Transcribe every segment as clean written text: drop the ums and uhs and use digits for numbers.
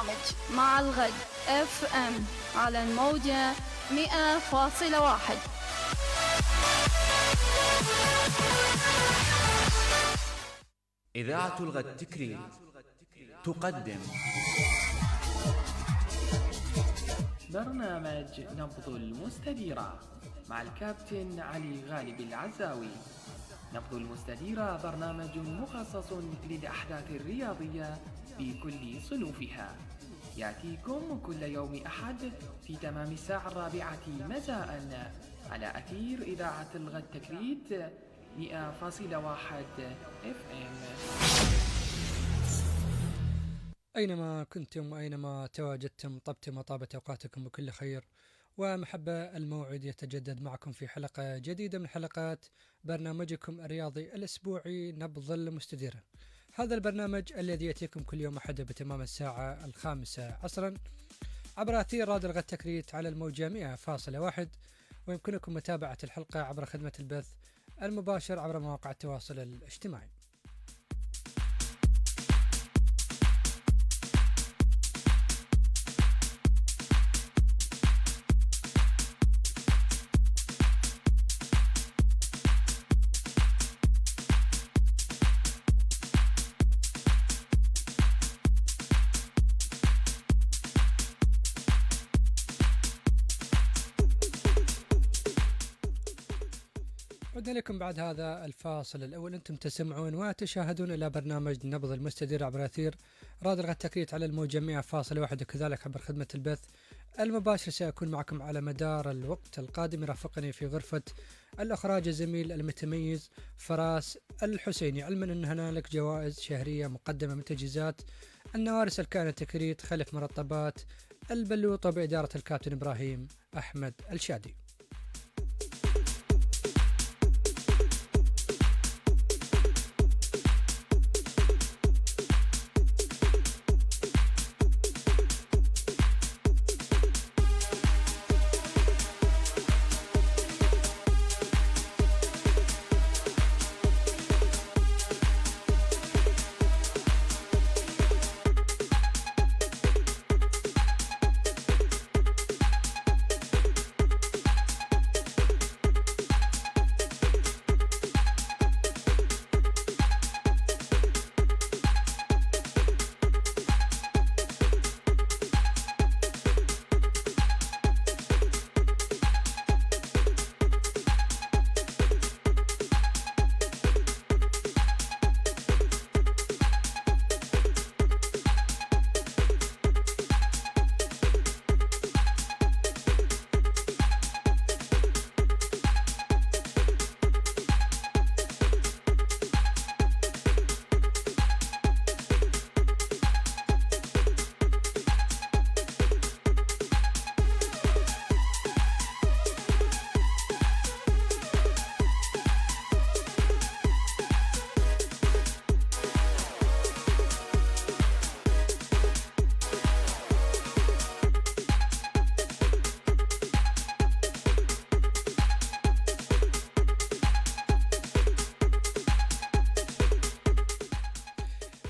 برنامج مع الغد اف ام على الموجة 100.1. إذاعة الغد تكريت تقدم برنامج نبض المستديرة مع الكابتن علي غالب العزاوي. نبض المستديرة برنامج مخصص للأحداث الرياضية بكل صنوفها، يأتيكم كل يوم أحد في تمام الساعة 4 مساء على أثير إذاعة الغد تكريت 100.1 FM. أينما كنتم وأينما تواجدتم طبتم وطابت أوقاتكم بكل خير ومحبة. الموعد يتجدد معكم في حلقة جديدة من حلقات برنامجكم الرياضي الأسبوعي نبض المستديرة. هذا البرنامج الذي يأتيكم كل يوم أحد بتمام الساعة 5 عصرا عبر أثير راديو الغد تكريت على الموجة 100.1، ويمكنكم متابعة الحلقة عبر خدمة البث المباشر عبر مواقع التواصل الاجتماعي. عدنا لكم بعد هذا الفاصل الأول. أنتم تسمعون وتشاهدون إلى برنامج نبض المستدير عبر أثير راديو الغد تكريت على الموجة 100.1، وكذلك عبر خدمة البث المباشر. سأكون معكم على مدار الوقت القادم. يرافقني في غرفة الإخراج الزميل المتميز فراس الحسيني، علما أن هنالك جوائز شهرية مقدمة من تجهيزات النوارس الكائنة تكريت خلف مرطبات البلوطة بإدارة الكابتن إبراهيم أحمد الشادي.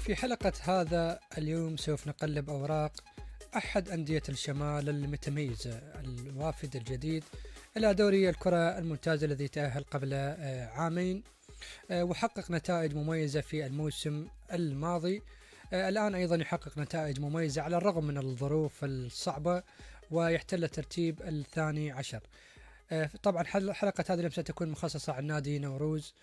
في حلقة هذا اليوم سوف نقلب أوراق أحد أندية الشمال المتميزة الوافد الجديد إلى دوري الكرة الممتازة الذي تأهل قبل عامين وحقق نتائج مميزة في الموسم الماضي. الآن أيضا يحقق نتائج مميزة على الرغم من الظروف الصعبة ويحتل الترتيب 12. طبعا حلقة هذا اليوم ستكون مخصصة عن نادي نوروز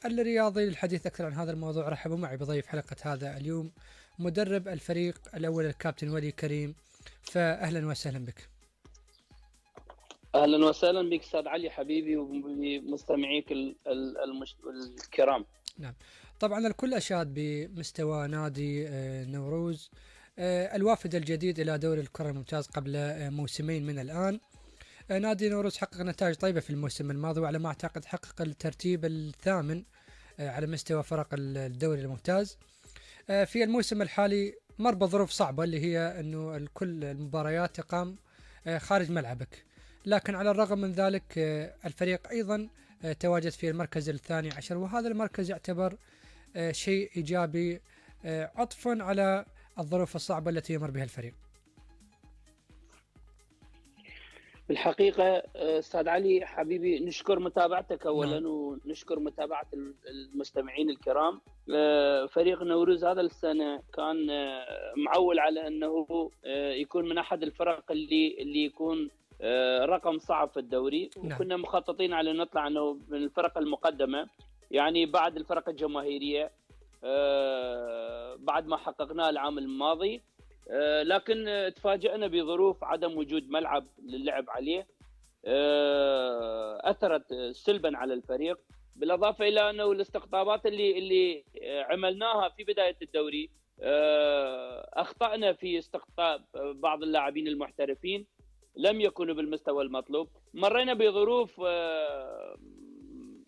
الرياضي. للحديث أكثر عن هذا الموضوع رحبوا معي بضيف حلقة هذا اليوم مدرب الفريق الأول الكابتن ولي كريم. فأهلا وسهلا بك. أهلا وسهلا بك أستاذ علي حبيبي ومستمعيك الكرام. نعم، طبعا الكل أشاد بمستوى نادي نوروز الوافد الجديد إلى دوري الكرة الممتاز قبل موسمين من الآن. نادي نوروز حقق نتائج طيبة في الموسم الماضي، وعلى ما أعتقد حقق الترتيب 8 على مستوى فرق الدوري الممتاز. في الموسم الحالي مر بظروف صعبة اللي هي أنه كل المباريات تقام خارج ملعبك، لكن على الرغم من ذلك الفريق أيضا تواجد في المركز 12، وهذا المركز يعتبر شيء إيجابي عطفا على الظروف الصعبة التي يمر بها الفريق؟ بالحقيقة أستاذ علي حبيبي، نشكر متابعتك أولا، نعم. ونشكر متابعة المستمعين الكرام. فريق نوروز هذا السنة كان معول على أنه يكون من أحد الفرق اللي يكون رقم صعب في الدوري. نعم. وكنا مخططين على نطلع أنه من الفرق المقدمة، يعني بعد الفرق الجماهيرية، بعد ما حققناه العام الماضي. لكن تفاجأنا بظروف عدم وجود ملعب للعب عليه، أثرت سلبا على الفريق. بالإضافة إلى أنه الاستقطابات اللي عملناها في بداية الدوري، أخطأنا في استقطاب بعض اللاعبين المحترفين، لم يكونوا بالمستوى المطلوب. مرينا بظروف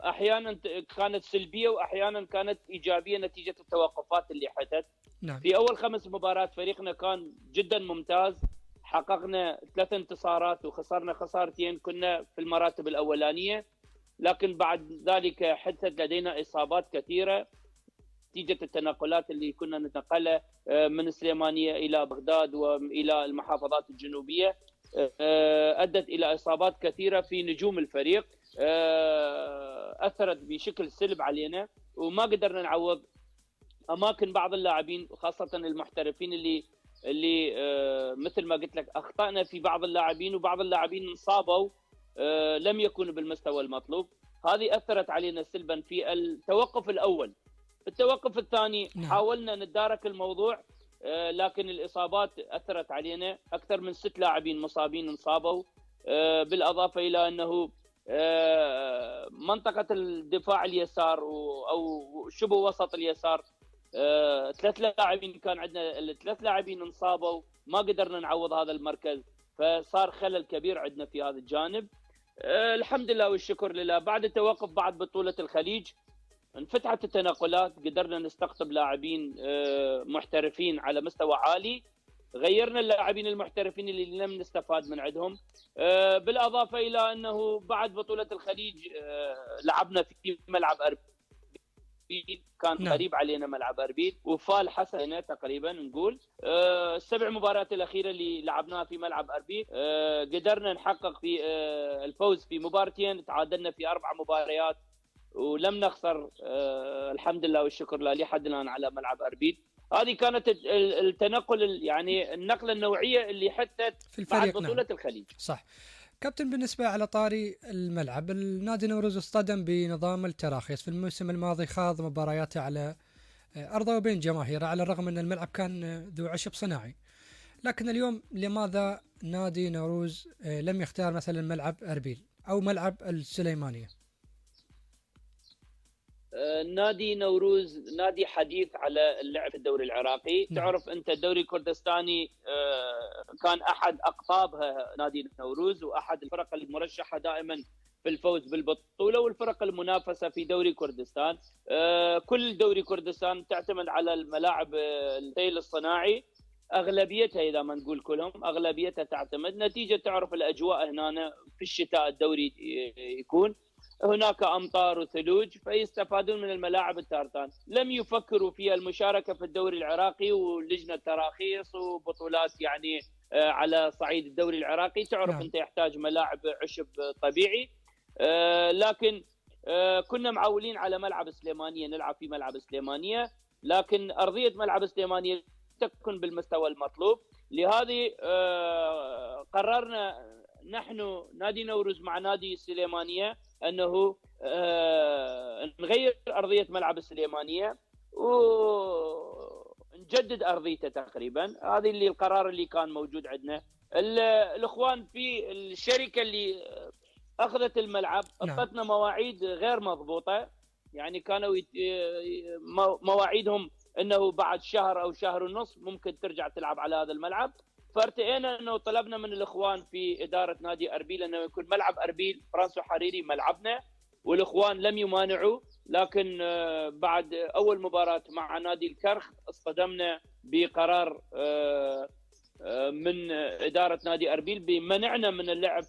أحيانا كانت سلبية وأحيانا كانت إيجابية نتيجة التوقفات اللي حدثت. نعم. في أول 5 مباريات فريقنا كان جدا ممتاز، حققنا 3 انتصارات وخسرنا خسارتين، كنا في المراتب الأولانية. لكن بعد ذلك حدثت لدينا إصابات كثيرة نتيجة التنقلات اللي كنا نتنقلها من السليمانية إلى بغداد وإلى المحافظات الجنوبية، أدت إلى إصابات كثيرة في نجوم الفريق، أثرت بشكل سلب علينا، وما قدرنا نعوض اماكن بعض اللاعبين، خاصه المحترفين اللي مثل ما قلت لك اخطانا في بعض اللاعبين، وبعض اللاعبين انصابوا لم يكونوا بالمستوى المطلوب. هذه اثرت علينا سلبا في التوقف الاول. التوقف الثاني حاولنا نتدارك الموضوع، لكن الاصابات اثرت علينا، اكثر من 6 لاعبين مصابين انصابوا. بالاضافه الى انه منطقه الدفاع اليسار او شبه وسط اليسار، 3 لاعبين كان عندنا، ال3 لاعبين انصابوا، ما قدرنا نعوض هذا المركز، فصار خلل كبير عندنا في هذا الجانب. الحمد لله والشكر لله، بعد التوقف بعد بطولة الخليج انفتحت التنقلات، قدرنا نستقطب لاعبين محترفين على مستوى عالي، غيرنا اللاعبين المحترفين اللي لم نستفاد من عندهم. بالإضافة إلى أنه بعد بطولة الخليج لعبنا في ملعب أربيل، كان قريب علينا ملعب أربيل، وفال حسنة تقريبا نقول. 7 مباريات الأخيرة اللي لعبناها في ملعب أربيل قدرنا نحقق في الفوز في مباراتين، تعادلنا في 4 مباريات ولم نخسر، الحمد لله والشكر لله لحد الآن على ملعب أربيل. هذه كانت التنقل، يعني النقلة النوعية اللي حدثت في الفريق بعد بطولة الخليج. صح. كابتن، بالنسبة على طاري الملعب، النادي نوروز اصطدم بنظام التراخيص في الموسم الماضي، خاض مبارياته على أرضه وبين جماهيره، على الرغم أن الملعب كان ذو عشب صناعي. لكن اليوم لماذا نادي نوروز لم يختار مثلا ملعب أربيل أو ملعب السليمانية؟ نادي نوروز نادي حديث على اللعب في الدوري العراقي. تعرف أنت الدوري الكردستاني كان أحد أقطابها نادي نوروز، وأحد الفرق المرشحة دائما في الفوز بالبطولة، والفرق المنافسة في دوري كردستان. كل دوري كردستان تعتمد على الملاعب التيل الصناعي، أغلبيتها إذا ما نقول كلهم، أغلبيتها تعتمد نتيجة، تعرف الأجواء هنا في الشتاء الدوري يكون هناك أمطار وثلوج، فيستفادون من الملاعب التارتان. لم يفكروا في المشاركة في الدوري العراقي ولجنة تراخيص وبطولات، يعني على صعيد الدوري العراقي تعرف أنت يحتاج ملاعب عشب طبيعي. لكن كنا معولين على ملعب سليمانية، نلعب في ملعب سليمانية، لكن أرضية ملعب سليمانية تكون بالمستوى المطلوب. لهذه قررنا نحن نادي نوروز مع نادي سليمانية أنه نغير أرضية ملعب السليمانية ونجدد أرضيته تقريبا. هذه اللي القرار اللي كان موجود عندنا. الإخوان في الشركة اللي أخذت الملعب أعطتنا مواعيد غير مضبوطة، يعني كانوا مواعيدهم أنه بعد شهر أو شهر ونص ممكن ترجع تلعب على هذا الملعب. فارتئينا أنه طلبنا من الإخوان في إدارة نادي أربيل أنه يكون ملعب أربيل فرانسو حريري ملعبنا، والإخوان لم يمانعوا. لكن بعد أول مباراة مع نادي الكرخ اصطدمنا بقرار من إدارة نادي أربيل بمنعنا من اللعب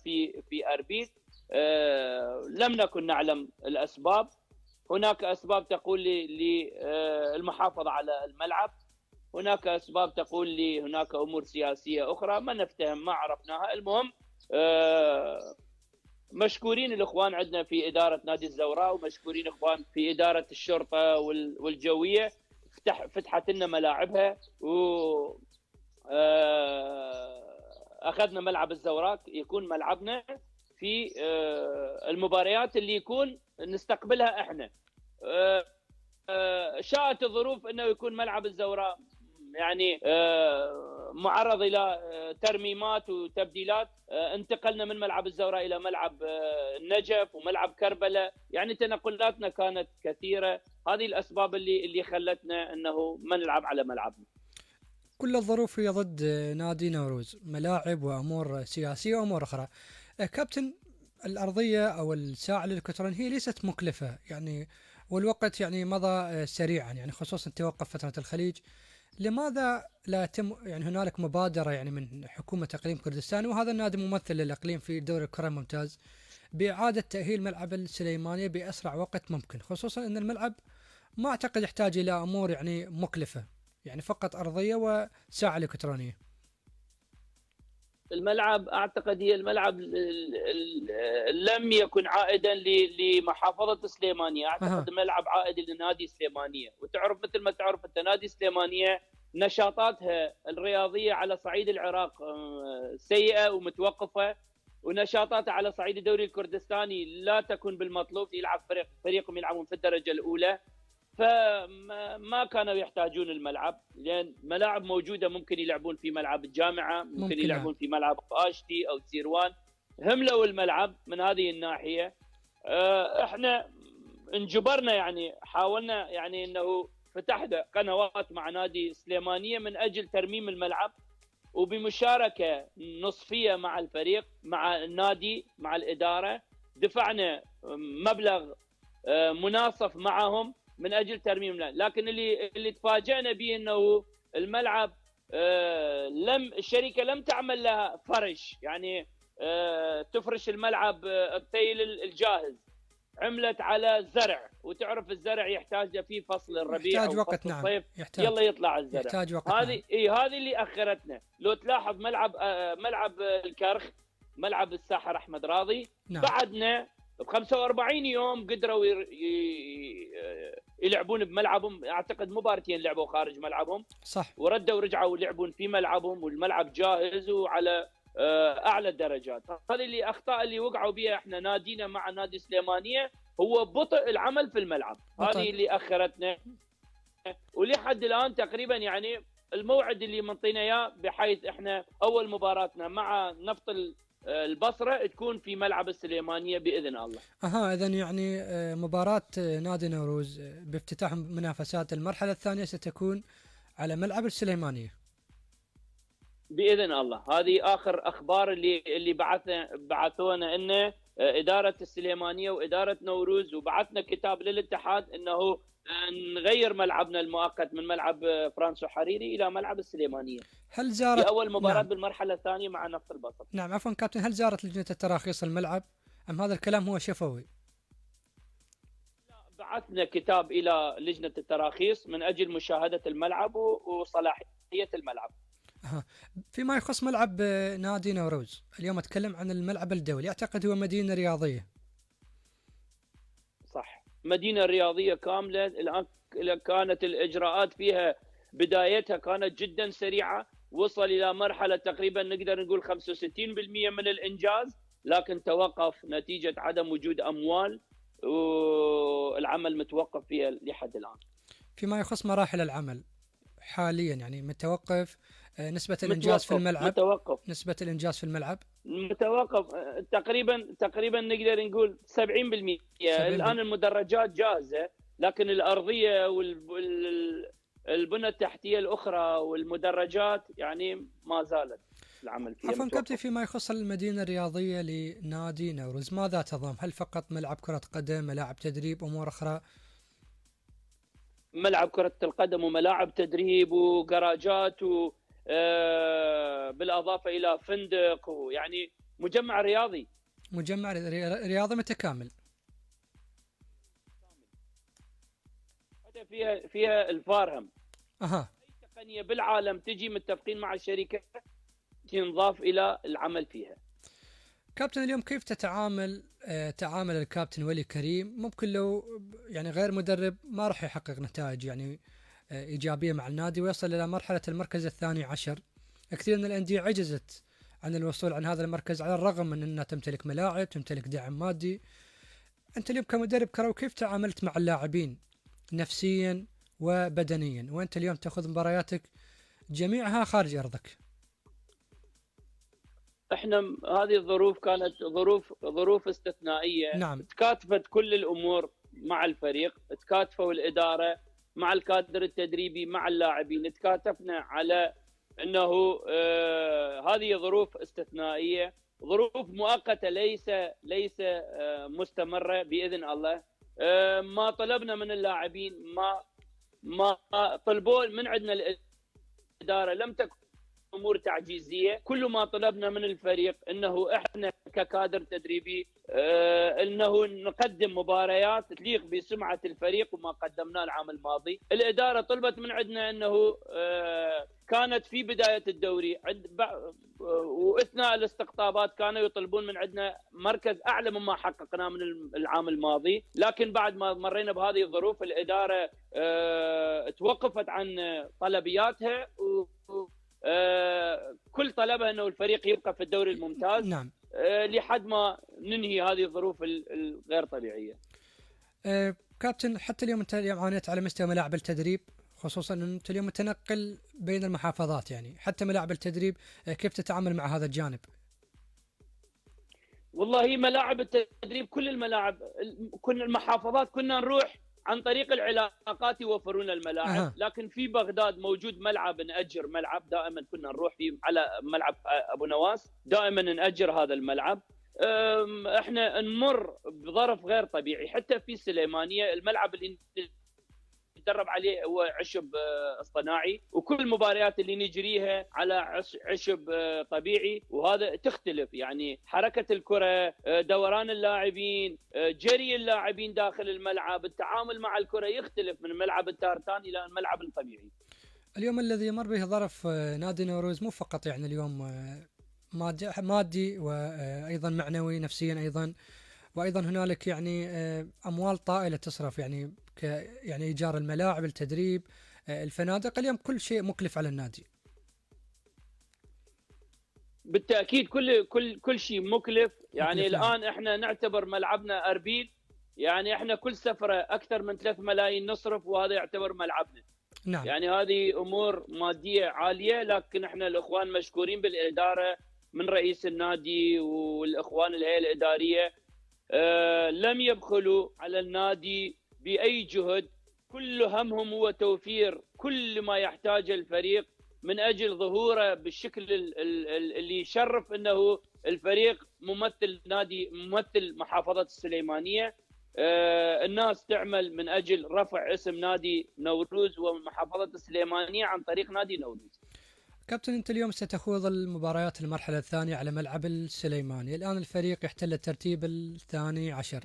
في أربيل. لم نكن نعلم الأسباب، هناك أسباب تقول للمحافظة على الملعب، هناك اسباب تقول لي هناك امور سياسيه اخرى ما نفتهم ما عرفناها. المهم مشكورين الاخوان عندنا في اداره نادي الزوراء، ومشكورين اخوان في اداره الشرطه والجويه، فتحت لنا ملاعبها، و اخذنا ملعب الزوراء يكون ملعبنا في المباريات اللي يكون نستقبلها احنا. شاءت الظروف انه يكون ملعب الزوراء يعني معرض الى ترميمات وتبديلات، انتقلنا من ملعب الزوراء الى ملعب النجف وملعب كربلاء، يعني تنقلاتنا كانت كثيره. هذه الاسباب اللي خلتنا انه ما نلعب على ملعبنا. كل الظروف هي ضد نادي نوروز، ملاعب وامور سياسيه وامور اخرى. كابتن، الارضيه او الساعه الالكترونيه هي ليست مكلفه يعني، والوقت يعني مضى سريعا يعني، خصوصا توقف فتره الخليج. لماذا لا تم يعني هنالك مبادره يعني من حكومه اقليم كردستان، وهذا النادي ممثل للاقليم في دوري الكره الممتاز، باعاده تاهيل ملعب السليمانيه باسرع وقت ممكن، خصوصا ان الملعب ما اعتقد يحتاج الى امور يعني مكلفه، يعني فقط ارضيه وساعه الكترونيه. الملعب اعتقد هي الملعب لم يكن عائدا لمحافظه سليمانيه، اعتقد الملعب عائد لنادي سليمانيه. وتعرف مثل ما تعرف انت نادي سليمانيه نشاطاتها الرياضيه على صعيد العراق سيئه ومتوقفه، ونشاطاتها على صعيد الدوري الكردستاني لا تكون بالمطلوب. يلعب فريقهم يلعبون في الدرجه الاولى، فما كانوا يحتاجون الملعب، لان ملاعب موجوده، ممكن يلعبون في ملعب الجامعه، ممكن يلعبون في ملعب آشتي او سيروان. هملوا الملعب من هذه الناحيه. احنا انجبرنا يعني، حاولنا يعني انه فتحنا قنوات مع نادي سليمانيه من اجل ترميم الملعب، وبمشاركه نصفيه مع الفريق مع النادي مع الاداره، دفعنا مبلغ مناصف معهم من اجل ترميم. لكن اللي تفاجئنا به انه الملعب الشركه لم تعمل لها فرش، يعني تفرش الملعب الطيل الجاهز، عملت على زرع، وتعرف الزرع يحتاج فيه فصل الربيع يحتاج وقت. نعم الصيف يلا يطلع الزرع، يحتاج وقت. هذه هذه اللي اخرتنا. لو تلاحظ ملعب الكرخ، ملعب الساحر احمد راضي، نعم. بعدنا ب 45 يوم قدروا يلعبون بملعبهم. اعتقد مباراتين لعبوا خارج ملعبهم، صح، وردوا ورجعوا يلعبون في ملعبهم، والملعب جاهز وعلى اعلى الدرجات. هذه اللي اخطاء اللي وقعوا بها احنا نادينا مع نادي سليمانيه، هو بطء العمل في الملعب. هذه اللي اخرتنا، ولحد الان تقريبا يعني الموعد اللي منطينا اياه، بحيث احنا اول مباراتنا مع نفط البصره تكون في ملعب السليمانيه باذن الله. اذا يعني مباراه نادي نوروز بافتتاح منافسات المرحله الثانيه ستكون على ملعب السليمانيه باذن الله. هذه اخر اخبار اللي بعثونا انه اداره السليمانيه واداره نوروز، وبعثنا كتاب للاتحاد انه نغير ملعبنا المؤقت من ملعب فرانسو حريري الى ملعب السليمانيه. هل زارت في اول مباراه نعم. بالمرحله الثانيه مع نفط البصر. نعم عفوا كابتن، هل زارت لجنه التراخيص الملعب ام هذا الكلام هو شفوي؟ بعثنا كتاب الى لجنه التراخيص من اجل مشاهده الملعب وصلاحيه الملعب. فيما يخص ملعب نادي نوروز، اليوم اتكلم عن الملعب الدولي، اعتقد هو مدينه رياضيه. صح، مدينه رياضيه كامله. الان كانت الاجراءات فيها بدايتها كانت جدا سريعه، وصل الى مرحله تقريبا نقدر نقول 65% من الانجاز، لكن توقف نتيجه عدم وجود اموال، والعمل متوقف فيها لحد الان. فيما يخص مراحل العمل حاليا يعني متوقف، نسبة الإنجاز في الملعب متوقف. نسبة الإنجاز في الملعب متوقف تقريبا نقدر نقول 70%. الآن المدرجات جاهزة، لكن الأرضية والبنى التحتية الأخرى والمدرجات يعني ما زالت العمل فيها. عفوا كابتن، فيما يخص المدينة الرياضية لنادي نوروز ماذا تضم؟ هل فقط ملعب كرة قدم، ملاعب تدريب، أمور أخرى؟ ملعب كرة القدم وملاعب تدريب وجراجات بالإضافة إلى فندق، ويعني مجمع رياضي. مجمع رياضي متكامل. فيها الفارهم. بالعالم تجي متفقين مع الشركه تنضاف الى العمل فيها. كابتن اليوم كيف تتعامل تعامل الكابتن ولي كريم؟ ممكن لو يعني غير مدرب ما راح يحقق نتائج يعني إيجابية مع النادي ويصل إلى مرحلة المركز الثاني عشر. كثير من الأندية عجزت عن الوصول عن هذا المركز على الرغم من أنها تمتلك ملاعب، تمتلك دعم مادي. أنت اليوم كمدرب كروي كيف تعاملت مع اللاعبين نفسيا وبدنيا وأنت اليوم تأخذ مبارياتك جميعها خارج أرضك؟ احنا هذه الظروف كانت ظروف استثنائيه. نعم. تكاتفت كل الامور مع الفريق، تكاتفوا الاداره مع الكادر التدريبي مع اللاعبين، تكاتفنا على انه هذه ظروف استثنائيه، ظروف مؤقته ليس مستمره باذن الله. ما طلبنا من اللاعبين، ما طلبوا من عندنا الاداره لم تكن امور تعجيزيه. كل ما طلبنا من الفريق انه احنا ككادر تدريبي انه نقدم مباريات تليق بسمعه الفريق وما قدمناه العام الماضي. الاداره طلبت من عندنا انه كانت في بدايه الدوري واثناء الاستقطابات كانوا يطلبون من عندنا مركز اعلى مما حققناه من العام الماضي، لكن بعد ما مرينا بهذه الظروف الاداره توقفت عن طلبياتها كل طلبها انه الفريق يبقى في الدوري الممتاز. نعم. لحد ما ننهي هذه الظروف الغير طبيعيه. كابتن، حتى اليوم انت عانيت على مستوى ملاعب التدريب، خصوصا ان انت اليوم متنقل بين المحافظات، يعني حتى ملاعب التدريب كيف تتعامل مع هذا الجانب؟ والله ملاعب التدريب كل الملاعب كل المحافظات كنا نروح عن طريق العلاقات يوفرون الملاعب. لكن في بغداد موجود ملعب، نأجر ملعب دائما كنا نروح فيه على ملعب ابو نواس، دائما نأجر هذا الملعب. احنا نمر بظرف غير طبيعي. حتى في سليمانيه الملعب اللي نتدرب عليه هو عشب اصطناعي، وكل المباريات اللي نجريها على عشب طبيعي، وهذا تختلف يعني حركه الكره، دوران اللاعبين، جري اللاعبين داخل الملعب، التعامل مع الكره يختلف من ملعب التارتان الى الملعب الطبيعي. اليوم الذي يمر به ظرف نادي نوروز مو فقط يعني اليوم مادي وايضا معنوي نفسيا ايضا، وايضا هنالك يعني اموال طائله تصرف يعني يعني ايجار الملاعب، التدريب، الفنادق. اليوم كل شيء مكلف على النادي. بالتاكيد كل شيء مكلف. يعني الان احنا نعتبر ملعبنا اربيل، يعني احنا كل سفره اكثر من 3 ملايين نصرف، وهذا يعتبر ملعبنا. نعم. يعني هذه امور ماديه عاليه، لكن احنا الاخوان مشكورين بالاداره من رئيس النادي والاخوان الهيئه الاداريه، لم يبخلوا على النادي باي جهد. كل همهم هو توفير كل ما يحتاجه الفريق من اجل ظهوره بالشكل اللي يشرف انه الفريق ممثل نادي، ممثل محافظه السليمانيه. الناس تعمل من اجل رفع اسم نادي نوروز ومحافظه السليمانيه عن طريق نادي نوروز. كابتن، انت اليوم ستخوض المباريات المرحله الثانيه على ملعب السليماني. الان الفريق يحتل الترتيب الثاني عشر.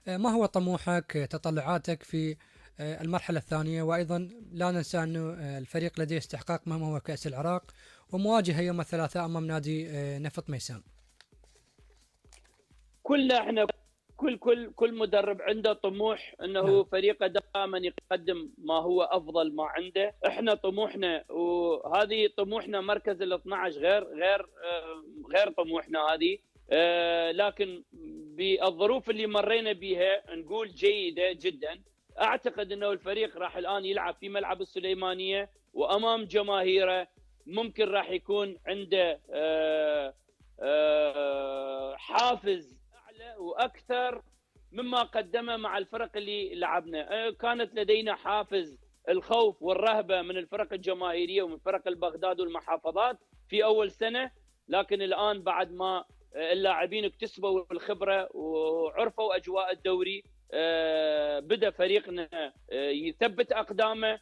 ما هو طموحك، تطلعاتك في المرحله الثانيه؟ وايضا لا ننسى انه الفريق لديه استحقاق مهم هو كاس العراق، ومواجهه يوم الثلاثاء امام نادي نفط ميسان. كلنا احنا كل مدرب عنده طموح انه فريقه دائما يقدم ما هو افضل ما عنده. احنا طموحنا، وهذه طموحنا مركز ال 12 غير طموحنا هذه. لكن بالظروف اللي مرينا بها نقول جيده جدا. اعتقد انه الفريق راح الان يلعب في ملعب السليمانيه وامام جماهيره، ممكن راح يكون عنده حافز اعلى واكثر مما قدمه مع الفرق اللي لعبنا. كانت لدينا حافز الخوف والرهبه من الفرق الجماهيريه ومن فرق البغداد والمحافظات في اول سنه، لكن الان بعد ما اللاعبين اكتسبوا الخبره وعرفوا اجواء الدوري، بدا فريقنا يثبت اقدامه.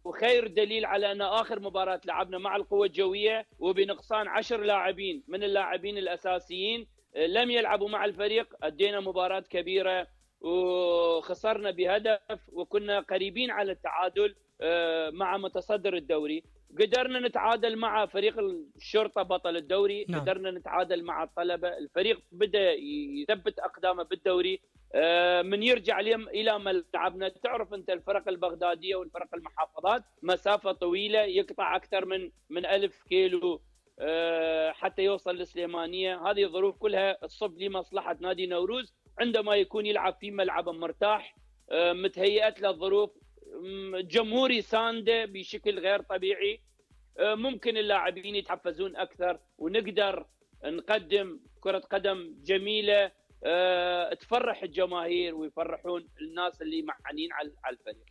وخير دليل على ان اخر مباراه لعبنا مع القوه الجويه وبنقصان 10 لاعبين من اللاعبين الاساسيين لم يلعبوا مع الفريق، ادينا مباراه كبيره وخسرنا بهدف وكنا قريبين على التعادل. مع متصدر الدوري، قدرنا نتعادل مع فريق الشرطه بطل الدوري، نعم. قدرنا نتعادل مع الطلبه، الفريق بدا يثبت اقدامه بالدوري. من يرجع الى ملعبنا، تعرف انت الفرق البغداديه والفرق المحافظات مسافه طويله، يقطع اكثر من 1000 كيلو حتى يوصل للسليمانيه. هذه الظروف كلها تصب لمصلحه نادي نوروز عندما يكون يلعب في ملعب مرتاح، متهيئت له الظروف، جمهوري سانده بشكل غير طبيعي. ممكن اللاعبين يتحفزون اكثر ونقدر نقدم كره قدم جميله تفرح الجماهير ويفرحون الناس اللي معنيين على الفريق.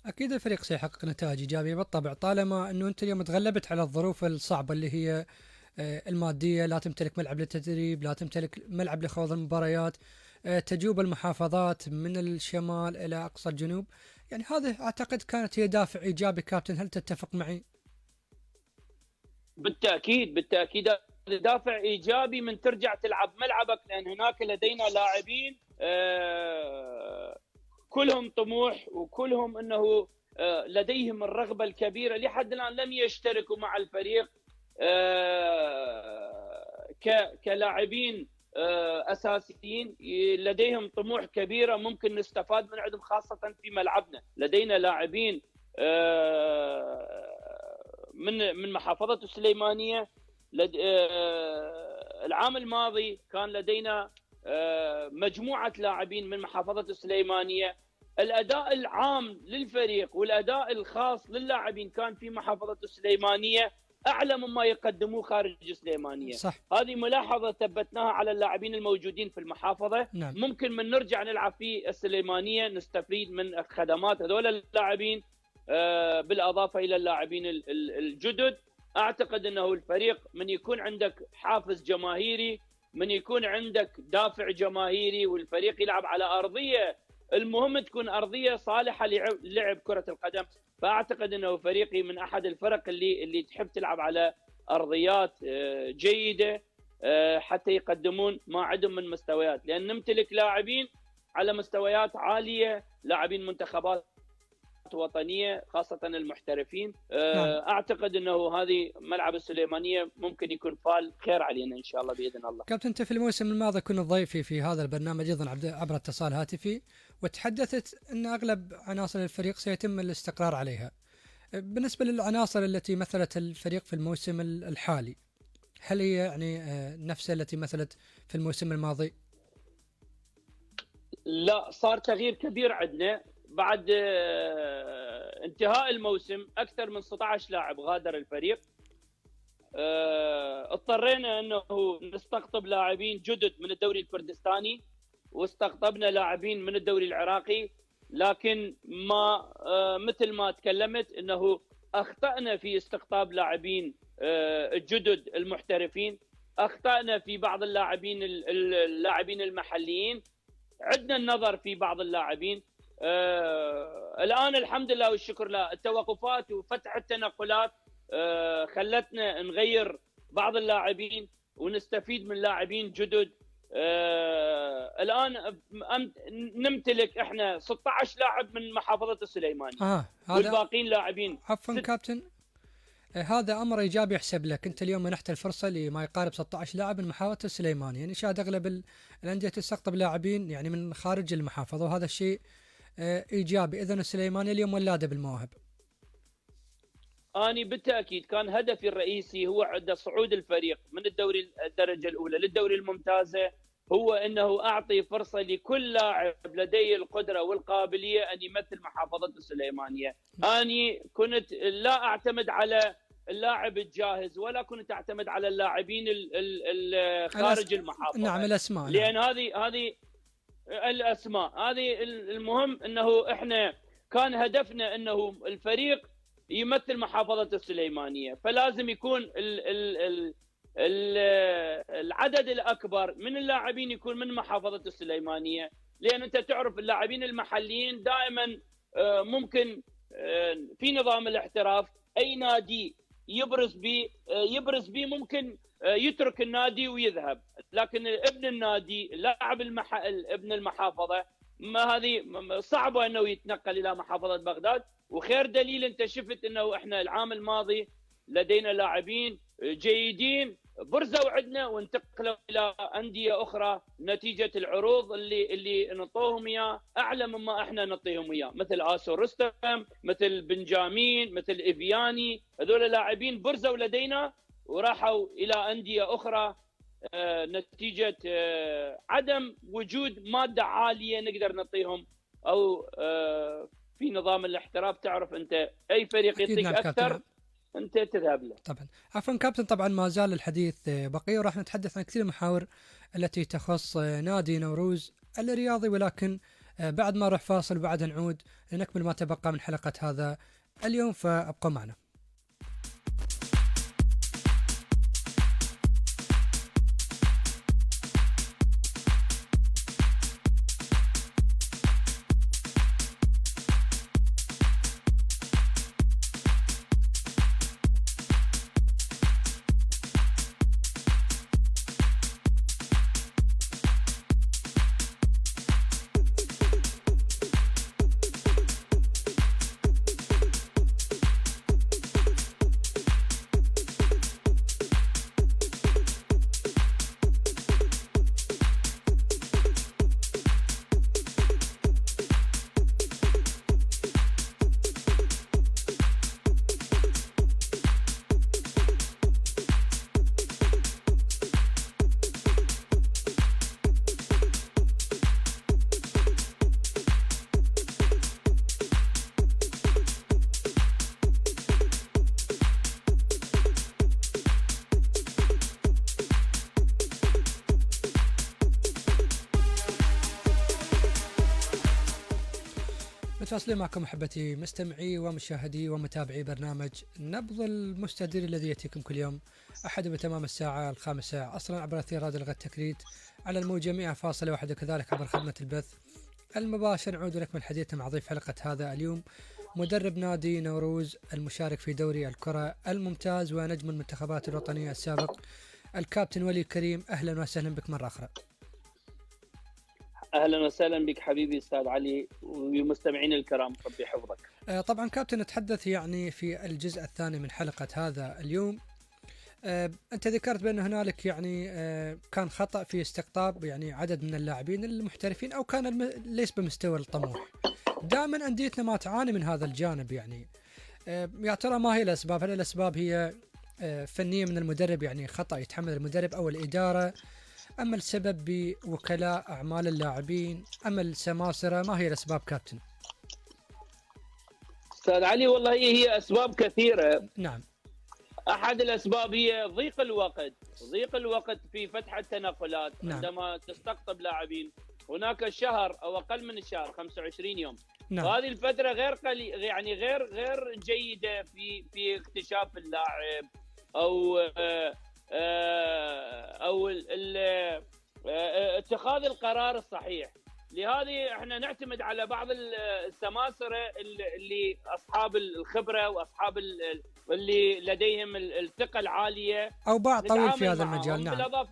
اكيد الفريق سيحقق نتائج ايجابيه بالطبع، طالما انه انت اليوم تغلبت على الظروف الصعبه اللي هي الماديه، لا تمتلك ملعب للتدريب، لا تمتلك ملعب لخوض المباريات، تجوب المحافظات من الشمال الى اقصى الجنوب. يعني هذه اعتقد كانت هي دافع ايجابي. كابتن، هل تتفق معي؟ بالتاكيد دافع ايجابي من ترجع تلعب ملعبك، لان هناك لدينا لاعبين كلهم طموح وكلهم انه لديهم الرغبه الكبيره، لحد الان لم يشتركوا مع الفريق كلاعبين اساسيين، لديهم طموح كبيره ممكن نستفاد من عندهم خاصه في ملعبنا. لدينا لاعبين من محافظه السليمانيه. العام الماضي كان لدينا مجموعه لاعبين من محافظه السليمانيه. الاداء العام للفريق والاداء الخاص للاعبين كان في محافظه السليمانيه اعلى مما يقدموه خارج السليمانيه. صح. هذه ملاحظه ثبتناها على اللاعبين الموجودين في المحافظه. نعم. ممكن من نرجع نلعب في السليمانيه نستفيد من خدمات هذول اللاعبين بالاضافه الى اللاعبين الجدد. اعتقد انه الفريق من يكون عندك حافز جماهيري، من يكون عندك دافع جماهيري، والفريق يلعب على ارضيه، المهم تكون ارضيه صالحه للعب كره القدم. فاعتقد انه فريقي من احد الفرق اللي تحب تلعب على ارضيات جيده حتى يقدمون ما عندهم من مستويات، لان نمتلك لاعبين على مستويات عاليه، لاعبين منتخبات وطنيه خاصه المحترفين. اعتقد انه هذه ملعب السليمانيه ممكن يكون فال خير علينا ان شاء الله باذن الله. كابتن، انت في الموسم الماضي كنت ضيفي في هذا البرنامج ايضا عبر اتصال هاتفي، وتحدثت ان اغلب عناصر الفريق سيتم الاستقرار عليها. بالنسبه للعناصر التي مثلت الفريق في الموسم الحالي، هل هي يعني نفس التي مثلت في الموسم الماضي؟ لا، صار تغيير كبير عندنا بعد انتهاء الموسم. اكثر من 16 لاعب غادر الفريق. اضطرينا انه نستقطب لاعبين جدد من الدوري الكردستاني، واستقطبنا لاعبين من الدوري العراقي، لكن ما مثل ما تكلمت انه اخطأنا في استقطاب لاعبين الجدد المحترفين، اخطأنا في بعض اللاعبين المحليين، عدنا النظر في بعض اللاعبين. الآن الحمد لله والشكر لله التوقفات وفتح التنقلات خلتنا نغير بعض اللاعبين ونستفيد من لاعبين جدد. الآن نمتلك احنا 16 لاعب من محافظة السليمانية والباقين لاعبين. عفوا كابتن، هذا أمر إيجابي يحسب لك. أنت اليوم منحت الفرصة لما يقارب 16 لاعب من محافظة السليمانية. يعني شاهد أغلب الأندية تستقطب لاعبين يعني من خارج المحافظة، وهذا الشيء إيجابي. إذن السليمانية اليوم ولادة بالمواهب. أنا بالتأكيد كان هدفي الرئيسي هو عند صعود الفريق من الدوري الدرجة الأولى للدوري الممتازة، هو أنه أعطي فرصة لكل لاعب لديه القدرة والقابلية أن يمثل محافظة السليمانية. أنا كنت لا أعتمد على اللاعب الجاهز، ولا كنت أعتمد على اللاعبين خارج المحافظة. نعم، الأسماء. لأن هذه الأسماء، هذه المهم أنه إحنا كان هدفنا أنه الفريق يمثل محافظة السليمانية، فلازم يكون العدد الأكبر من اللاعبين يكون من محافظة السليمانية، لأن أنت تعرف اللاعبين المحليين دائما ممكن في نظام الاحتراف أي نادي يبرز به ممكن يترك النادي ويذهب، لكن ابن النادي لاعب ابن المحافظة ما هذه صعبة أنه يتنقل إلى محافظة بغداد. وخير دليل انت شفت انه احنا العام الماضي لدينا لاعبين جيدين برزوا عندنا وانتقلوا الى انديه اخرى نتيجه العروض اللي نعطوهم اياه اعلى مما احنا نعطيهم اياه، مثل آسو رستم، مثل بنجامين، مثل إفياني. هذول لاعبين برزوا لدينا وراحوا الى انديه اخرى نتيجه عدم وجود ماده عاليه نقدر نعطيهم، او في نظام الاحتراف تعرف انت اي فريق يعطيك اكثر انت تذهب له. طبعا. عفوا كابتن، طبعا ما زال الحديث بقي وراح نتحدث عن كثير محاور التي تخص نادي نوروز الرياضي، ولكن بعد ما نروح فاصل وبعدها نعود لنكمل ما تبقى من حلقة هذا اليوم، فابقوا معنا. متواصلين معكم احبتي مستمعي ومشاهدي ومتابعي برنامج نبض المستدير الذي ياتيكم كل يوم احد بتمام الساعه 5 عصرا عبر اثير راديو الغد تكريت على الموجه 100.1 وكذلك عبر خدمه البث المباشر. نعود لكم الحديث مع ضيف حلقه هذا اليوم مدرب نادي نوروز المشارك في دوري الكره الممتاز ونجم المنتخبات الوطنيه السابق الكابتن ولي كريم. اهلا وسهلا بك مره اخرى. اهلا وسهلا بك حبيبي استاذ علي ومستمعين الكرام، ربي يحفظك. طبعا كابتن نتحدث يعني في الجزء الثاني من حلقة هذا اليوم. أنت ذكرت بأن هنالك يعني كان خطأ في استقطاب يعني عدد من اللاعبين المحترفين أو كان ليس بمستوى الطموح. دائما أنديتنا ما تعاني من هذا الجانب، يعني يا ترى ما هي الأسباب؟ هل الأسباب هي فنية من المدرب، يعني خطأ يتحمل المدرب أو الإدارة، أما السبب بوكلاء أعمال اللاعبين، أما السماسرة؟ ما هي الأسباب كابتن؟ أستاذ علي والله هي أسباب كثيرة. نعم. أحد الأسباب هي ضيق الوقت في فتح التنقلات. نعم. عندما تستقطب لاعبين هناك شهر أو أقل من الشهر 25 يوم. نعم. وهذه الفترة غير يعني غير جيدة في اكتشاف اللاعب أو اتخاذ القرار الصحيح. لهذه احنا نعتمد على بعض السماسرة اللي أصحاب الخبرة وأصحاب اللي لديهم الثقة العالية أو باع طويل في هذا المجال. نعم.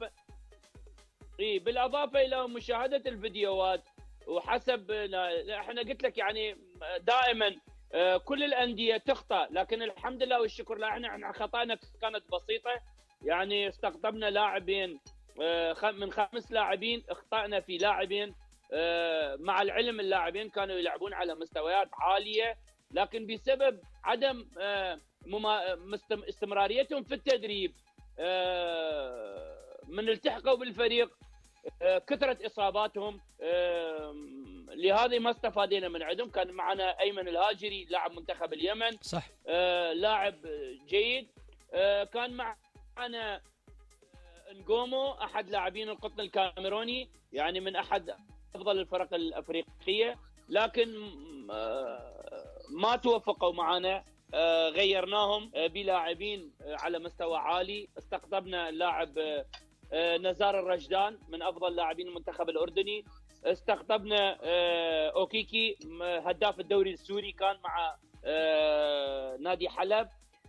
بالإضافة إلى مشاهدة الفيديوهات وحسب احنا قلت لك يعني دائما كل الأندية تخطأ، لكن الحمد لله والشكر لله احنا خطأنا كانت بسيطة. يعني استقطبنا لاعبين من 5 لاعبين، اخطأنا في لاعبين، مع العلم اللاعبين كانوا يلعبون على مستويات عالية، لكن بسبب عدم استمراريتهم في التدريب من التحقوا بالفريق كثرت إصاباتهم، لهذا ما استفادينا من عندهم. كان معنا أيمن الهاجري لاعب منتخب اليمن، صح، لاعب جيد. كان معنا نجومو أحد لاعبين القطن الكاميروني، يعني من أحد أفضل الفرق الأفريقية، لكن ما توفقوا معنا. غيرناهم بلاعبين على مستوى عالي. استقطبنا اللاعب نزار الرجدان من أفضل لاعبين المنتخب الأردني. استقطبنا أوكيكي هداف الدوري السوري، كان مع نادي حلب،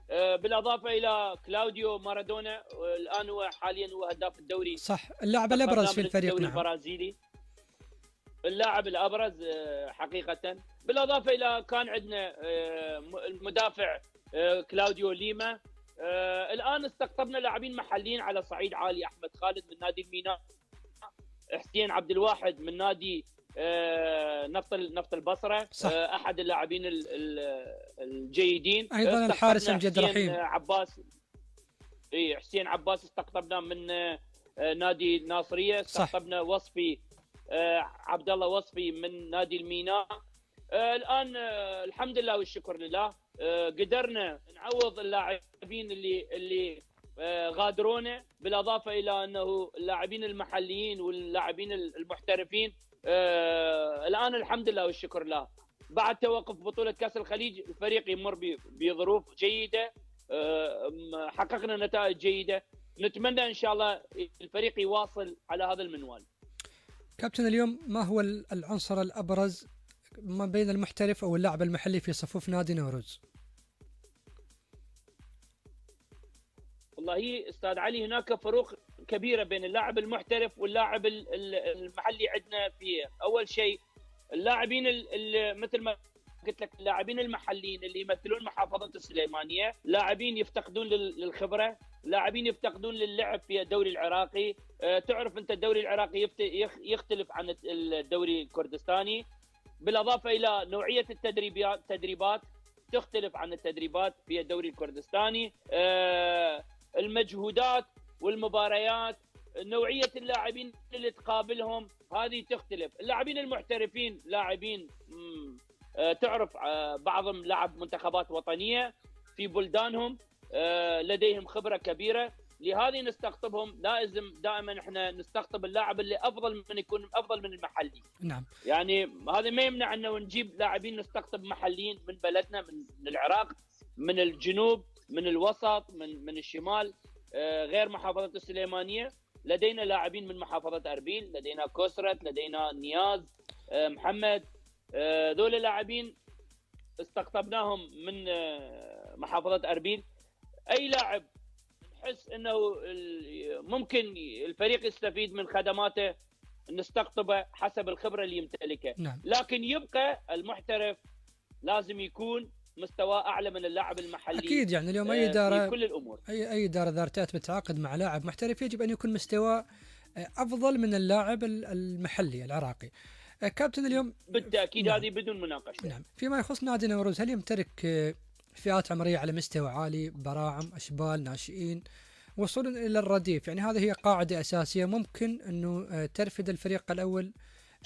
بالإضافة إلى كلاوديو مارادونا، الآن هو حاليا هو هداف الدوري. صح، اللاعب الأبرز في الفريق. نعم. البرازيلي. اللاعب الابرز حقيقه، بالاضافه الى كان عندنا المدافع كلاوديو ليما. الان استقطبنا لاعبين محليين على صعيد عالي، احمد خالد من نادي الميناء، حسين عبد الواحد من نادي نفط البصره، صح. احد اللاعبين الجيدين. ايضا الحارس امجد رحيم عباس، حسين عباس استقطبناه من نادي الناصريه. استقطبنا وصفي عبد الله وصفي من نادي الميناء. الان الحمد لله والشكر لله قدرنا نعوض اللاعبين اللي غادرونا، بالاضافه الى انه اللاعبين المحليين واللاعبين المحترفين الان الحمد لله والشكر لله بعد توقف بطوله كاس الخليج الفريق يمر بظروف جيده، حققنا نتائج جيده، نتمنى ان شاء الله الفريق يواصل على هذا المنوال. كابتن، اليوم ما هو العنصر الابرز ما بين المحترف او اللاعب المحلي في صفوف نادي نوروز؟ والله استاذ علي، هناك فروق كبيره بين اللاعب المحترف واللاعب المحلي. عندنا في اول شيء اللاعبين مثل ما قلت لك، اللاعبين المحليين اللي يمثلون محافظه السليمانيه، لاعبين يفتقدون للخبره، لاعبين يفتقدون للعب في الدوري العراقي. تعرف انت الدوري العراقي يختلف عن الدوري الكردستاني، بالاضافه الى نوعيه التدريبات تختلف عن التدريبات في الدوري الكردستاني، المجهودات والمباريات، نوعيه اللاعبين اللي تقابلهم هذه تختلف. اللاعبين المحترفين لاعبين تعرف بعضهم لعب منتخبات وطنيه في بلدانهم، لديهم خبره كبيره، لهذه نستقطبهم. لازم دائما احنا نستقطب اللاعب اللي يكون افضل من المحلي. نعم. يعني هذا ما يمنع انه نجيب لاعبين نستقطب محليين من بلدنا، من العراق، من الجنوب، من الوسط، من الشمال، غير محافظه السليمانيه. لدينا لاعبين من محافظه اربيل، لدينا كوسرت، لدينا نياز، محمد. ذول اللاعبين استقطبناهم من محافظه اربيل. اي لاعب نحس انه ممكن الفريق يستفيد من خدماته نستقطبه حسب الخبره اللي يمتلكها. نعم. لكن يبقى المحترف لازم يكون مستوى اعلى من اللاعب المحلي. اكيد، يعني اليوم اي اداره في كل الامور، اي اداره ذات بتتعاقد مع لاعب محترف يجب ان يكون مستواه افضل من اللاعب المحلي العراقي. كابتن، اليوم بالتاكيد نعم. هذه بدون مناقشه. نعم. فيما يخص نادي نوروز، هل يمتلك فئات عمريه على مستوى عالي، براعم، اشبال، ناشئين، وصولا الى الرديف؟ يعني هذه هي قاعده اساسيه ممكن انه ترفد الفريق الاول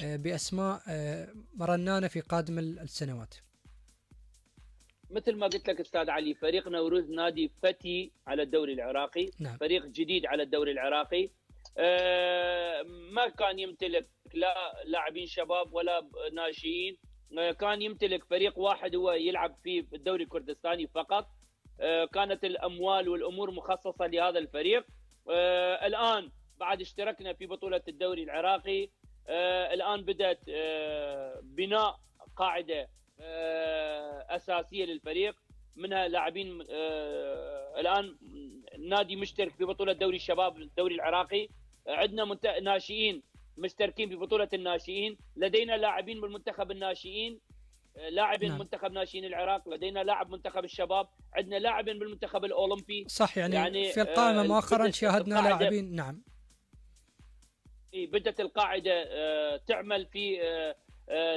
باسماء رنانه في قادم السنوات. مثل ما قلت لك استاذ علي، فريق نوروز نادي فتي على الدوري العراقي. نعم. فريق جديد على الدوري العراقي، ما كان يمتلك لا لاعبين شباب ولا ناشئين، كان يمتلك فريق واحد هو يلعب في الدوري الكردستاني فقط. كانت الاموال والامور مخصصه لهذا الفريق. الان بعد اشتركنا في بطوله الدوري العراقي، الان بدات بناء قاعده اساسيه للفريق، منها لاعبين. الان النادي مشترك في بطوله دوري الشباب الدوري العراقي، عندنا ناشئين مشتركين في بطوله الناشئين، لدينا لاعبين بالمنتخب الناشئين، لاعبين نعم. منتخب ناشئين العراق، لدينا لاعب منتخب الشباب، عندنا لاعبين بالمنتخب الاولمبي. صح، يعني في القائمه مؤخرا شاهدنا لاعبين. نعم. بدت القاعده تعمل في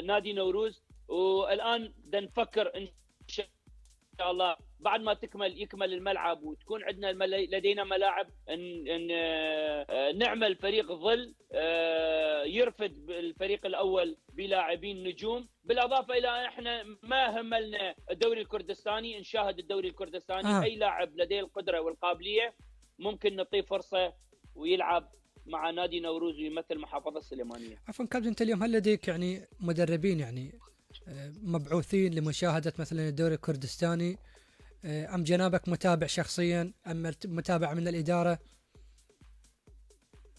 نادي نوروز، والان بدنا نفكر ان شاء الله بعد ما يكمل الملعب وتكون عندنا لدينا ملاعب ان نعمل فريق ظل يرفد الفريق الاول بلاعبين نجوم، بالاضافه الى احنا ما هملنا الدوري الكردستاني، نشاهد الدوري الكردستاني. اي لاعب لديه القدره والقابليه ممكن نعطيه فرصه ويلعب مع نادي نوروز ويمثل محافظه السليمانيه. عفوا كابتن، انت اليوم هل لديك يعني مدربين يعني مبعوثين لمشاهده مثلا الدوري الكردستاني، ام جنابك متابع شخصيا، ام متابع من الاداره؟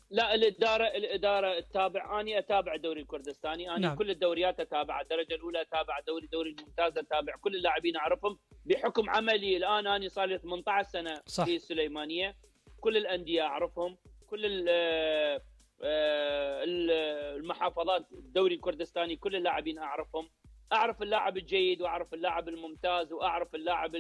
لا، الاداره تتابع. اني اتابع الدوري الكردستاني، اني نعم. كل الدوريات اتابع، الدرجه الاولى اتابع، الدوري الممتاز اتابع، كل اللاعبين اعرفهم بحكم عملي. الان اني صار لي 18 سنه صح. في السليمانيه، كل الانديه اعرفهم، كل المحافظات الدوري الكردستاني كل اللاعبين اعرفهم، اعرف اللاعب الجيد واعرف اللاعب الممتاز واعرف اللاعب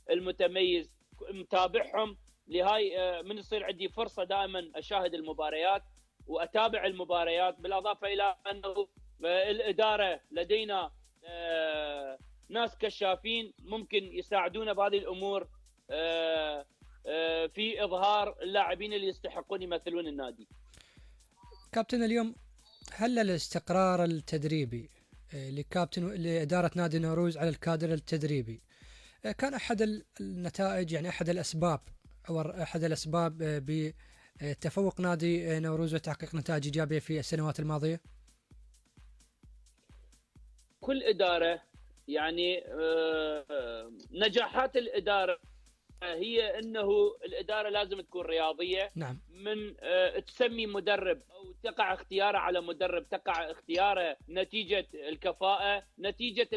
المتميز، متابعهم. لهاي من يصير عندي فرصه دائما اشاهد المباريات واتابع المباريات، بالاضافه الى انه الاداره لدينا ناس كشافين ممكن يساعدونا بهذه الامور في اظهار اللاعبين اللي يستحقون يمثلون النادي. كابتن، اليوم هل الاستقرار التدريبي لإدارة نادي نوروز على الكادر التدريبي كان أحد النتائج، يعني أحد الأسباب أو أحد الأسباب بتفوق نادي نوروز وتحقيق نتائج إيجابية في السنوات الماضية؟ كل إدارة يعني نجاحات الإدارة هي أنه الإدارة لازم تكون رياضية. نعم. من تسمي مدرب أو تقع اختياره على مدرب، تقع اختياره نتيجة الكفاءة، نتيجة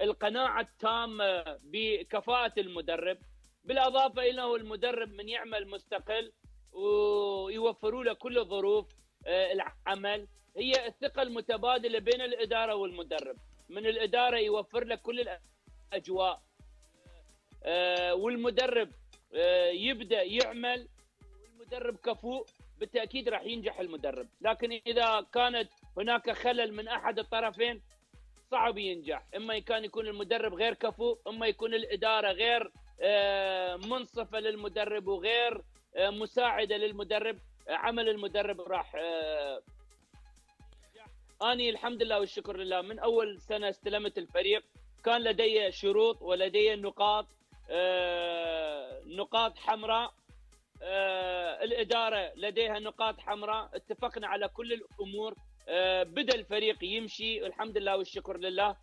القناعة التامة بكفاءة المدرب، بالإضافة إلى أنه المدرب من يعمل مستقل ويوفروا له كل ظروف العمل. هي الثقة المتبادلة بين الإدارة والمدرب، من الإدارة يوفر لك كل الأجواء والمدرب يبدأ يعمل والمدرب كفؤ، بالتأكيد راح ينجح المدرب. لكن إذا كانت هناك خلل من أحد الطرفين صعب ينجح، إما كان يكون المدرب غير كفؤ، إما يكون الإدارة غير منصفة للمدرب وغير مساعدة للمدرب، عمل المدرب راح. أنا الحمد لله والشكر لله من أول سنة استلمت الفريق كان لدي شروط ولدي نقاط حمراء. الإدارة لديها نقاط حمراء، اتفقنا على كل الأمور. بدأ الفريق يمشي الحمد لله والشكر لله.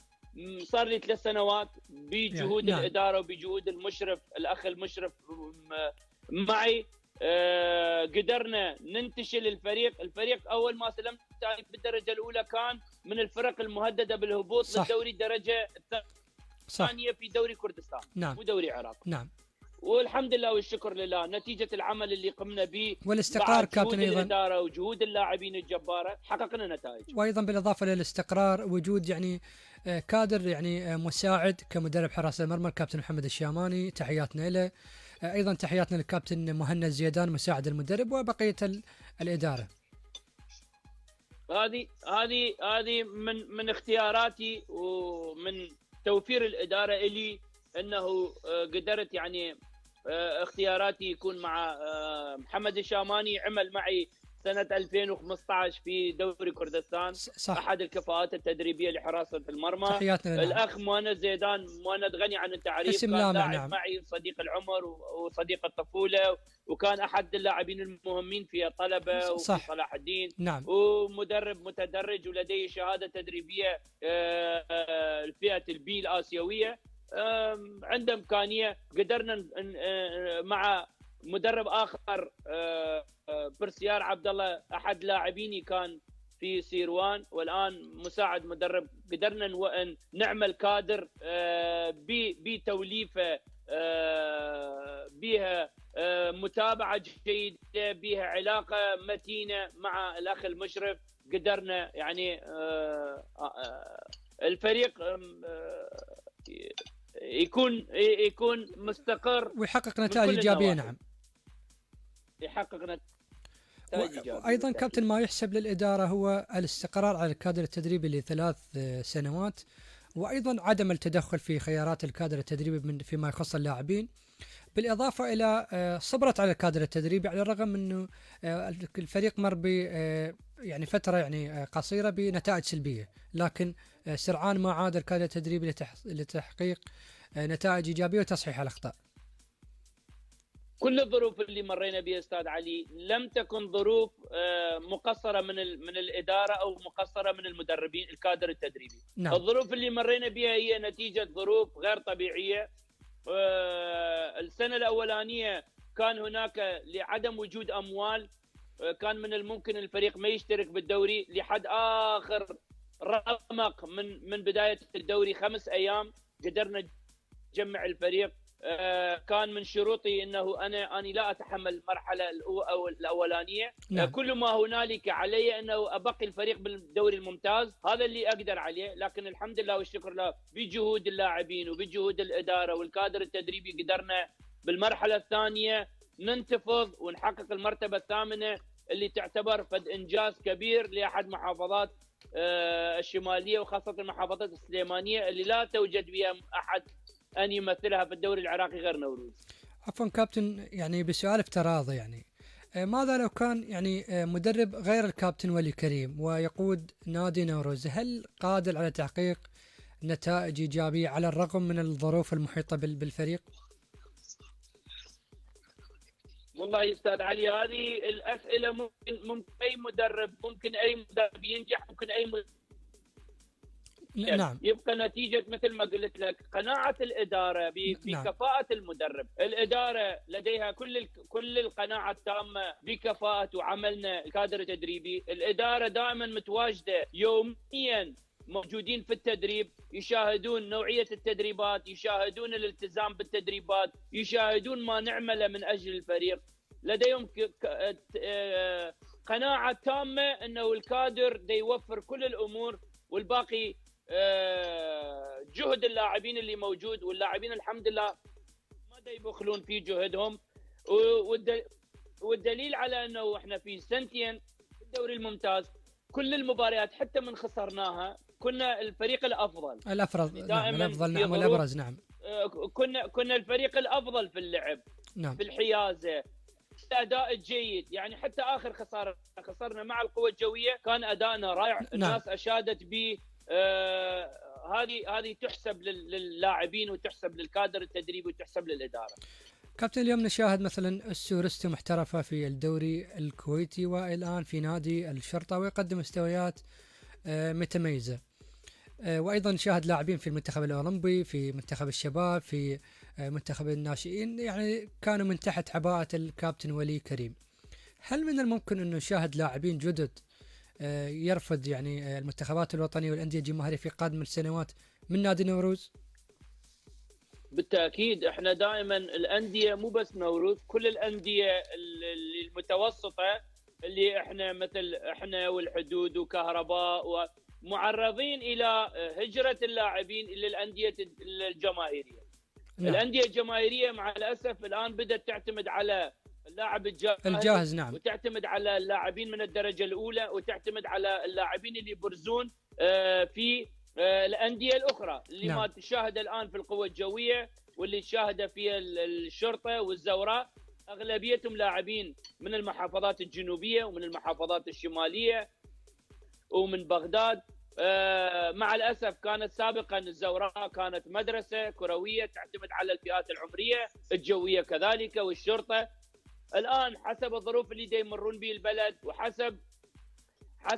صار لي 3 سنوات بجهود نعم. الإدارة وبجهود المشرف الأخ المشرف معي. قدرنا ننتشل الفريق أول ما سلمت بالدرجة الأولى كان من الفرق المهددة بالهبوط للدوري الدرجة الثانية في دوري كردستان. نعم. ودوري العراق. نعم. والحمد لله والشكر لله نتيجة العمل اللي قمنا به والاستقرار كابتن، أيضا الإدارة وجهود اللاعبين الجبارة حققنا نتائج. وأيضا بالإضافة للاستقرار وجود يعني كادر يعني مساعد كمدرب حراسة المرمى الكابتن محمد الشاماني، تحياتنا له. أيضا تحياتنا للكابتن مهند زيدان مساعد المدرب وبقية الإدارة. هذه من اختياراتي ومن توفير الإدارة إلي أنه قدرت يعني اختياراتي يكون مع محمد الشاماني. عمل معي سنة 2015 في دوري كردستان. صح. أحد الكفاءات التدريبية لحراسة المرمى. تحياتنا. الأخ مهند زيدان، مهند غني عن التعريف، اسم كان لامع. لاعب نعم. معي صديق العمر وصديق الطفولة، وكان أحد اللاعبين المهمين في الطلبة وفي صلاح الدين. نعم. ومدرب متدرج ولديه شهادة تدريبية الفئة البي الآسيوية. عنده إمكانية. قدرنا مع مدرب آخر برسيار عبد الله أحد لاعبيني كان في سيروان والآن مساعد مدرب، قدرنا نعمل كادر بتوليفة بها متابعة جيدة، بها علاقة متينة مع الأخ المشرف. قدرنا يعني الفريق يكون مستقر ويحقق نتائج إيجابية. نعم. يحقق نتائج إيجابية. أيضا كابتن ما يحسب للإدارة هو الاستقرار على الكادر التدريبي ل3 سنوات، وأيضا عدم التدخل في خيارات الكادر التدريبي فيما يخص اللاعبين، بالإضافة إلى صبرت على الكادر التدريبي على الرغم من أنه الفريق مر ب يعني فترة يعني قصيرة بنتائج سلبية، لكن سرعان ما عاد الكادر التدريبي لتحقيق نتائج إيجابية وتصحيح الأخطاء. كل الظروف اللي مرينا بها أستاذ علي لم تكن ظروف مقصرة من الإدارة أو مقصرة من المدربين الكادر التدريبي. نعم. الظروف اللي مرينا بها هي نتيجة ظروف غير طبيعية. السنة الأولانية كان هناك لعدم وجود أموال، كان من الممكن الفريق ما يشترك بالدوري لحد آخر رمق من بداية الدوري 5 أيام. قدرنا نجمع الفريق كان من شروطي انه انا لا اتحمل المرحله أو الاولانيه. نعم. كل ما هنالك علي انه ابقي الفريق بالدوري الممتاز، هذا اللي اقدر عليه. لكن الحمد لله والشكر له بجهود اللاعبين وبجهود الاداره والكادر التدريبي قدرنا بالمرحله الثانيه ننتفض ونحقق المرتبه الثامنه، اللي تعتبر فد انجاز كبير لاحد محافظات الشماليه، وخاصه المحافظات السليمانيه اللي لا توجد بها احد ان يمثلها في الدوري العراقي غير نوروز. عفوا كابتن، يعني بسؤال افتراضي، يعني ماذا لو كان يعني مدرب غير الكابتن ولي كريم ويقود نادي نوروز، هل قادر على تحقيق نتائج إيجابية على الرغم من الظروف المحيطة بالفريق؟ والله يا استاذ علي، هذه الاسئله ممكن اي مدرب ينجح، ممكن اي مدرب نعم. يبقى نتيجه مثل ما قلت لك قناعه الاداره بكفاءه المدرب. الاداره لديها كل القناعه التامه بكفاءه وعملنا الكادر التدريبي. الاداره دائما متواجده يوميا، موجودين في التدريب، يشاهدون نوعيه التدريبات، يشاهدون الالتزام بالتدريبات، يشاهدون ما نعمله من اجل الفريق. لديهم قناعه تامه انه الكادر دا يوفر كل الامور، والباقي جهد اللاعبين اللي موجود، واللاعبين الحمد لله ما دا يبخلون في جهدهم. والدليل على انه احنا في سنتين في الدوري الممتاز كل المباريات حتى من خسرناها كنا الفريق الافضل. نعم، الافضل، نعم، والابرز. نعم، كنا الفريق الافضل في اللعب. نعم. في الحيازه، الاداء الجيد. يعني حتى اخر خسرنا مع القوى الجويه كان ادائنا رائع. الناس اشادت به. هذه تحسب للاعبين وتحسب للكادر التدريبي وتحسب للاداره. كابتن، اليوم نشاهد مثلا السورستي محترفه في الدوري الكويتي والان في نادي الشرطه ويقدم مستويات متميزه. وايضا نشاهد لاعبين في المنتخب الاولمبي، في منتخب الشباب، في منتخب الناشئين، يعني كانوا من تحت عباءه الكابتن ولي كريم. هل من الممكن انه نشاهد لاعبين جدد يرفض يعني المنتخبات الوطنيه والانديه الجماهيريه في قادم السنوات من نادي نوروز؟ بالتاكيد، احنا دائما الانديه مو بس نوروز، كل الانديه المتوسطه اللي احنا مثل احنا والحدود وكهرباء ومعرضين الى هجره اللاعبين الى الانديه الجماهيريه. نعم. الانديه الجماهيريه مع الاسف الان بدات تعتمد على اللاعب الجاهز. نعم. وتعتمد على اللاعبين من الدرجه الاولى، وتعتمد على اللاعبين اللي يبرزون في الانديه الاخرى اللي نعم. ما تشاهد الان في القوى الجويه واللي تشاهد في الشرطه والزوراء، اغلبيتهم لاعبين من المحافظات الجنوبيه ومن المحافظات الشماليه ومن بغداد. مع الاسف كانت سابقا الزوراء كانت مدرسه كرويه تعتمد على الفئات العمريه، الجويه كذلك والشرطه. الان حسب الظروف اللي يمرون به البلد وحسب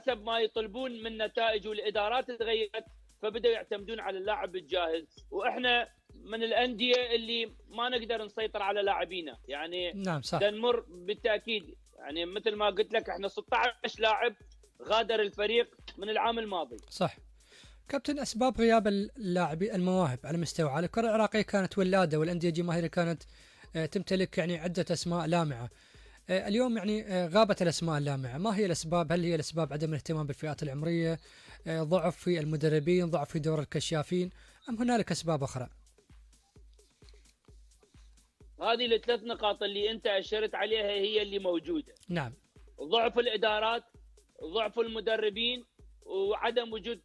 ما يطلبون من نتائج والادارات تغيرت، فبداوا يعتمدون على اللاعب الجاهز. واحنا من الانديه اللي ما نقدر نسيطر على لاعبينا، يعني نعم صح. نمر بالتاكيد، يعني مثل ما قلت لك احنا 16 لاعب غادر الفريق من العام الماضي. صح. كابتن، اسباب غياب اللاعبين المواهب على مستوى على الكره العراقيه كانت ولاده، والانديه الجماهيريه كانت تمتلك يعني عده اسماء لامعه. اليوم يعني غابت الاسماء اللامعه، ما هي الاسباب؟ هل هي الاسباب عدم الاهتمام بالفئات العمريه، ضعف في المدربين، ضعف في دور الكشافين، ام هنالك اسباب اخرى؟ هذه الثلاث نقاط اللي انت اشرت عليها هي اللي موجوده. نعم. ضعف الادارات، ضعف المدربين، وعدم وجود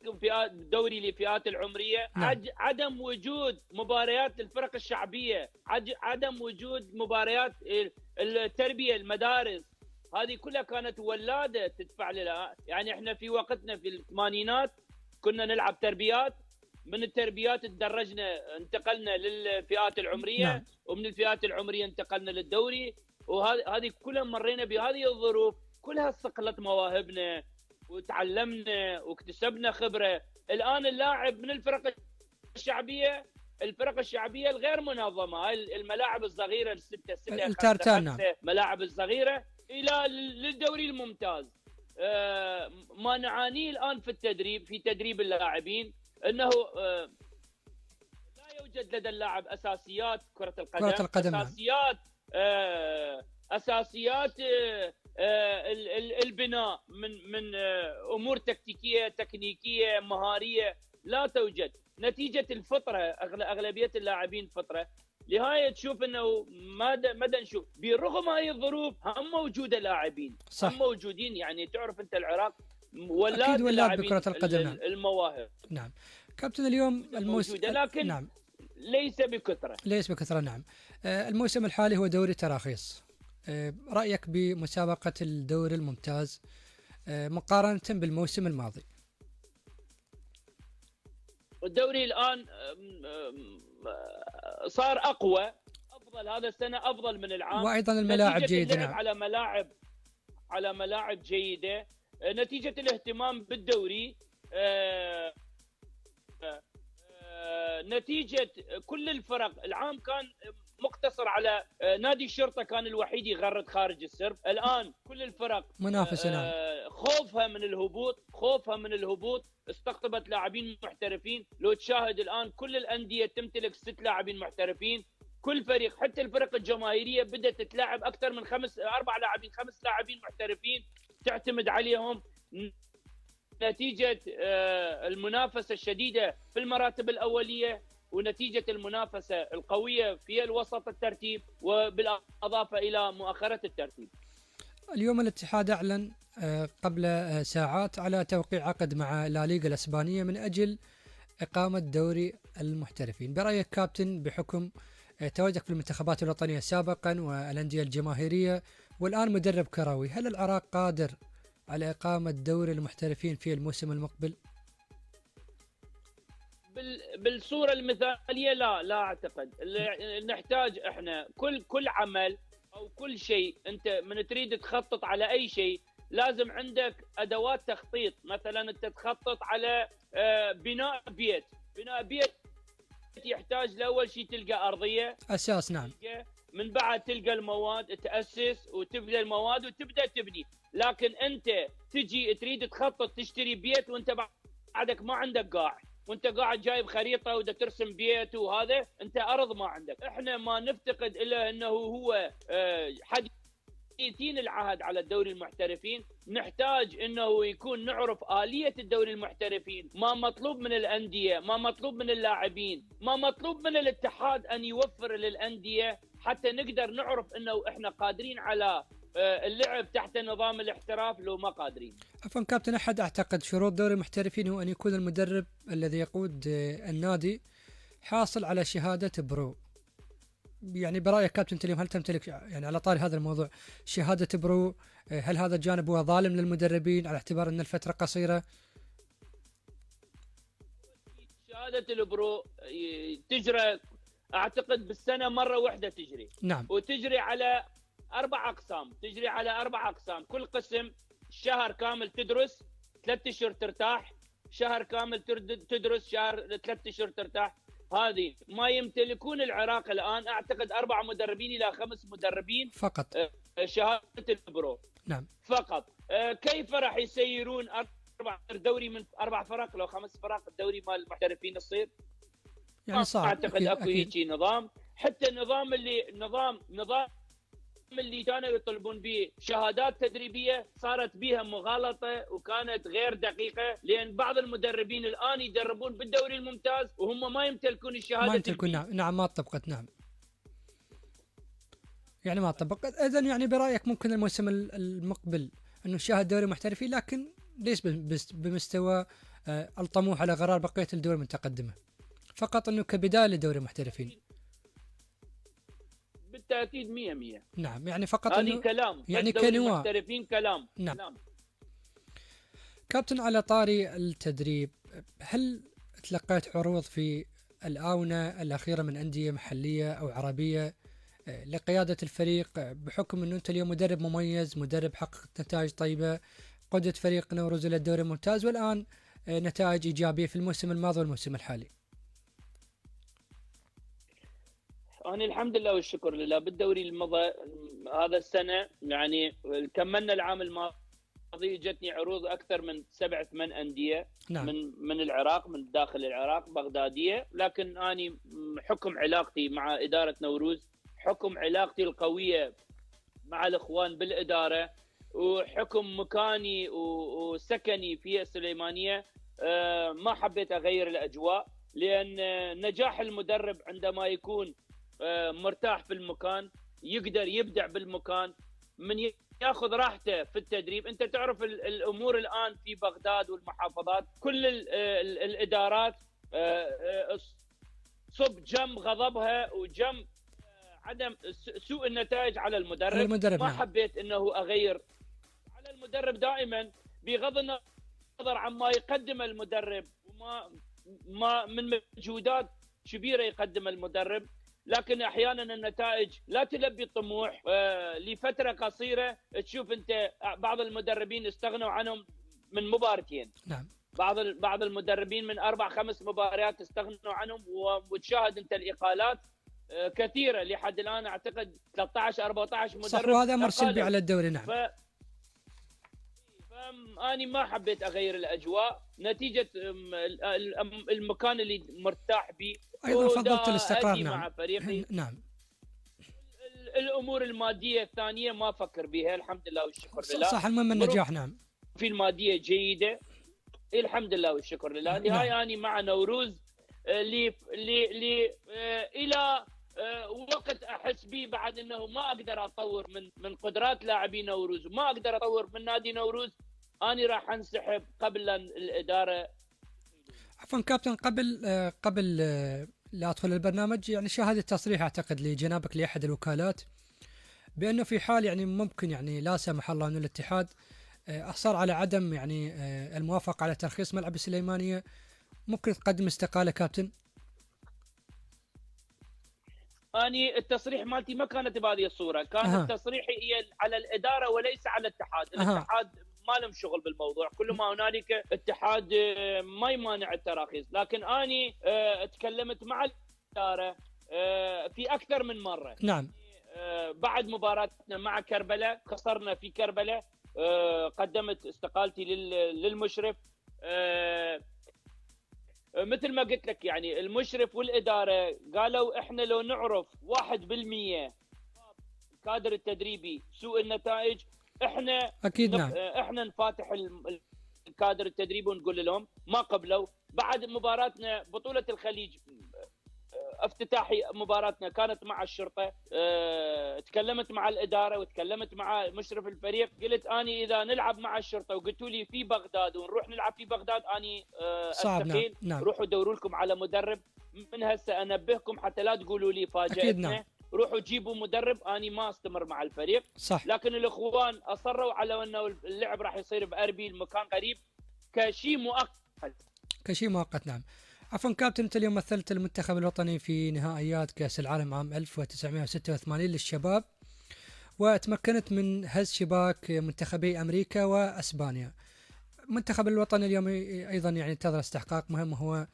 دوري للفئات العمريه. نعم. عدم وجود مباريات للفرق الشعبيه، عدم وجود مباريات التربيه، المدارس، هذه كلها كانت ولاده تدفع لها. يعني احنا في وقتنا في الثمانينات كنا نلعب تربيات، من التربيات تدرجنا انتقلنا للفئات العمريه. نعم. ومن الفئات العمريه انتقلنا للدوري، وهذه كلها مرينا بهذه الظروف، كلها صقلت مواهبنا وتعلمنا واكتسبنا خبره. الان اللاعب من الفرق الشعبيه الغير منظمه، هاي الملاعب الصغيره الستة التارتان، ملاعب الصغيره، الى للدوري الممتاز. ما نعانيه الان في التدريب، في تدريب اللاعبين، انه لا يوجد لدى اللاعب اساسيات كره القدم، كرة القدم نعم. اساسيات البناء من امور تكتيكيه تكنيكيه مهاريه لا توجد، نتيجه الفطره. اغلبيه اللاعبين فطره، لهاي تشوف انه مدى نشوف برغم هاي الظروف هم موجوده لاعبين، صح. هم موجودين. يعني تعرف انت العراق ولات أكيد ولات بكرة القدم نعم. المواهب نعم كابتن اليوم موجوده، لكن نعم ليس بكثره. ليس بكثرة نعم. الموسم الحالي هو دوري تراخيص. رأيك بمسابقة الدوري الممتاز مقارنة بالموسم الماضي؟ الدوري الآن صار أقوى، أفضل، هذا السنة أفضل من العام، وأيضا الملاعب جيدة نعم. على ملاعب جيدة، نتيجة الاهتمام بالدوري، نتيجة كل الفرق. العام كان مقتصر على نادي الشرطة، كان الوحيد يغرد خارج السرب. الآن كل الفرق منافسة نعم. خوفها من الهبوط استقطبت لاعبين محترفين. لو تشاهد الآن كل الأندية تمتلك 6 لاعبين محترفين، كل فريق حتى الفرق الجماهيرية بدأت تتلاعب أكثر من 5 لاعبين محترفين تعتمد عليهم، نتيجة المنافسة الشديدة في المراتب الأولية، ونتيجة المنافسة القوية في الوسط الترتيب، وبالإضافة إلى مؤخرة الترتيب. اليوم الاتحاد أعلن قبل ساعات على توقيع عقد مع لا ليغا الإسبانية من أجل إقامة دوري المحترفين. برأيك كابتن، بحكم تواجدك في المنتخبات الوطنية سابقا والأندية الجماهيرية والآن مدرب كروي، هل العراق قادر على إقامة دوري المحترفين في الموسم المقبل؟ بالصورة المثالية لا أعتقد. نحتاج احنا كل عمل او كل شيء انت من تريد تخطط على اي شيء لازم عندك ادوات تخطيط. مثلا انت تخطط على بناء بيت يحتاج لاول شيء تلقى ارضيه اساس نعم، من بعد تلقى المواد، تاسس وتبدا المواد وتبدا تبني. لكن انت تجي تريد تخطط تشتري بيت وانت بعدك ما عندك قاع، وانت قاعد جايب خريطه ودا ترسم بيت، وهذا انت ارض ما عندك. احنا ما نفتقد الا انه هو حديثين العهد على الدوري المحترفين. نحتاج انه يكون نعرف آلية الدوري المحترفين، ما مطلوب من الأندية، ما مطلوب من اللاعبين، ما مطلوب من الاتحاد ان يوفر للأندية، حتى نقدر نعرف انه احنا قادرين على اللعب تحت نظام الاحتراف لو ما قادرين. عفوا كابتن، أحد أعتقد شروط دوري المحترفين هو أن يكون المدرب الذي يقود النادي حاصل على شهادة برو. يعني برأيك كابتن أنت اليوم هل تمتلك، يعني على طاري هذا الموضوع، شهادة برو؟ هل هذا الجانب هو ظالم للمدربين على اعتبار أن الفترة قصيرة؟ شهادة البرو تجرى أعتقد بالسنة مرة واحدة تجري. نعم. وتجري على 4 أقسام، كل قسم شهر كامل تدرس، 3 أشهر ترتاح، شهر كامل تدرس، 3 أشهر ترتاح. هذه ما يمتلكون العراق الآن أعتقد 4 مدربين إلى 5 مدربين فقط شهادة البرو. نعم فقط. كيف راح يسيرون 4 دوري من 4 فرق لو 5 فرق الدوري مال المحترفين يصير؟ يعني صعب. أعتقد أكو هيجي نظام. حتى النظام اللي كانوا يطلبون به شهادات تدريبيه صارت بها مغالطه وكانت غير دقيقه، لان بعض المدربين الان يدربون بالدوري الممتاز وهم ما يمتلكون الشهاده. ما يمتلكون نعم ما طبقت. نعم يعني ما طبقت. اذا يعني برايك ممكن الموسم المقبل انه نشاهد دوري محترفين، لكن ليس بمستوى الطموح على غرار بقيه الدول المتقدمه، فقط انه كبدايه لدوري المحترفين. بالتأكيد 100%. نعم يعني فقط هذه كلام، يعني كنواة المحترفين كلام. نعم. كابتن، على طاري التدريب، هل تلقيت عروض في الآونة الأخيرة من أندية محلية أو عربية لقيادة الفريق، بحكم أنه أنت اليوم مدرب مميز، مدرب حقق نتائج طيبة، قدت فريق نوروز إلى الدوري الممتاز، والآن نتائج إيجابية في الموسم الماضي والموسم الحالي؟ أنا الحمد لله والشكر لله بالدوري المضى هذا السنة، يعني كملنا العام الماضي الماضي جتني عروض اكثر من 7-8 انديه نعم. من العراق، من داخل العراق، بغداديه، لكن اني حكم علاقتي مع اداره نوروز، حكم علاقتي القويه مع الاخوان بالاداره، وحكم مكاني وسكني في السليمانيه، ما حبيت اغير الاجواء، لان نجاح المدرب عندما يكون مرتاح في المكان، يقدر يبدع بالمكان، من ياخذ راحته في التدريب. انت تعرف الامور الان في بغداد والمحافظات، كل الادارات صب جم غضبها وجم عدم سوء النتائج على المدرب. ما نعم. حبيت انه اغير على المدرب دائما، بغض النظر عما يقدم المدرب وما من مجهودات كبيره يقدم المدرب، لكن احيانا النتائج لا تلبي الطموح. لفتره قصيره تشوف انت بعض المدربين استغنوا عنهم من مباراتين. نعم. بعض المدربين من 4-5 مباريات استغنوا عنهم، وتشاهد انت الاقالات كثيره لحد الان، اعتقد 13-14 مدرب. صح، وهذا امر سلبي على الدوري. نعم. أنا ما حبيت أغير الأجواء نتيجة المكان اللي مرتاح به، أيضا فضلت الاستقرار. نعم. مع فريقي. نعم. الأمور المادية الثانية ما أفكر بها، الحمد لله والشكر لله. صح، المهم النجاح. نعم. في المادية جيدة الحمد لله والشكر لله. نهاية نعم. أنا مع نوروز إلى وقت احس به بعد انه ما اقدر اطور من قدرات لاعبي نوروز، وما اقدر اطور من نادي نوروز، اني راح انسحب قبل الاداره. عفوا كابتن، قبل لا ادخل البرنامج، يعني شاهدت تصريح اعتقد لجنابك لاحد الوكالات بانه في حال يعني ممكن يعني لا سمح الله ان الاتحاد اصر على عدم يعني الموافقه على ترخيص ملعب السليمانيه، ممكن تقدم استقاله كابتن؟ اني التصريح مالتي ما كانت بهذه الصوره، كان تصريحي هي على الاداره وليس على الاتحاد. الاتحاد ما لهم شغل بالموضوع، كل ما هنالك اتحاد ما يمانع التراخيص، لكن اني تكلمت مع الاداره في اكثر من مره. نعم. بعد مباراتنا مع كربلاء، خسرنا في كربلاء، قدمت استقالتي للمشرف. مثل ما قلت لك، يعني المشرف والإدارة قالوا إحنا لو نعرف 1% الكادر التدريبي سوء النتائج، إحنا أكيد نعم. إحنا نفاتح الكادر التدريبي ونقول لهم، ما قبلوا. بعد مباراتنا بطولة الخليج، افتتاحي مباراتنا كانت مع الشرطة، تكلمت مع الإدارة وتكلمت مع مشرف الفريق، قلت أني إذا نلعب مع الشرطة وقلتوا لي في بغداد ونروح نلعب في بغداد، أني أستقيل. نعم. روحوا دوروا لكم على مدرب، من هسه أنبهكم حتى لا تقولوا لي فاجأتنا. نعم. روحوا جيبوا مدرب، أني ما استمر مع الفريق. صح. لكن الإخوان أصروا على أنه اللعب راح يصير بأربيل، المكان قريب، كشيء مؤقت. نعم. عفوا كابتن، انت اليوم مثلت المنتخب الوطني في نهائيات كأس العالم عام 1986 للشباب، وتمكنت من هز شباك منتخبي امريكا واسبانيا. المنتخب الوطني اليوم ايضا يعني انتظر استحقاق مهم، هو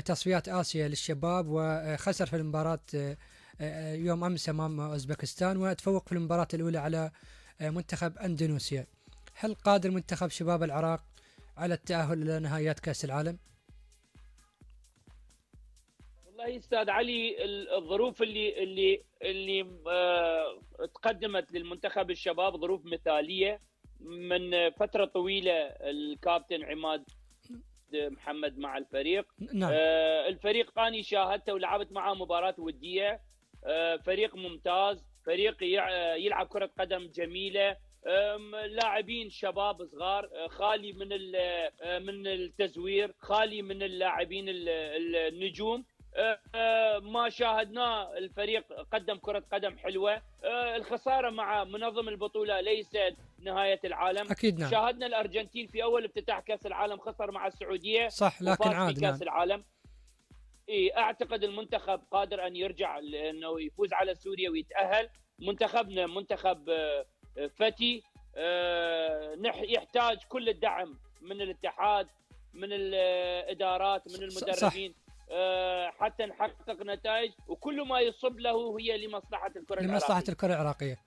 تصفيات اسيا للشباب، وخسر في المباراة يوم امس امام اوزبكستان، وتفوق في المباراة الاولى على منتخب اندونيسيا. هل قادر منتخب شباب العراق على التأهل الى نهائيات كأس العالم؟ والله استاذ علي، الظروف اللي تقدمت للمنتخب الشباب ظروف مثاليه. من فتره طويله الكابتن عماد محمد مع الفريق. نعم. الفريق اني شاهدته ولعبت معاه مباراه وديه، فريق ممتاز، فريق يلعب كره قدم جميله، لاعبين شباب صغار، خالي من التزوير، خالي من اللاعبين النجوم. ما شاهدناه، الفريق قدم كرة قدم حلوة. الخسارة مع منظم البطولة ليست نهاية العالم. أكيد نعم. شاهدنا الأرجنتين في أول افتتاح كأس العالم خسر مع السعودية، صح، لكن عاد في كأس العالم. أعتقد المنتخب قادر أن يرجع لأنه يفوز على سوريا ويتأهل. منتخبنا منتخب فتي، يحتاج كل الدعم من الاتحاد، من الإدارات، من المدربين، صح. حتى نحقق نتائج، وكل ما يصب له هي لمصلحة الكرة العراقية.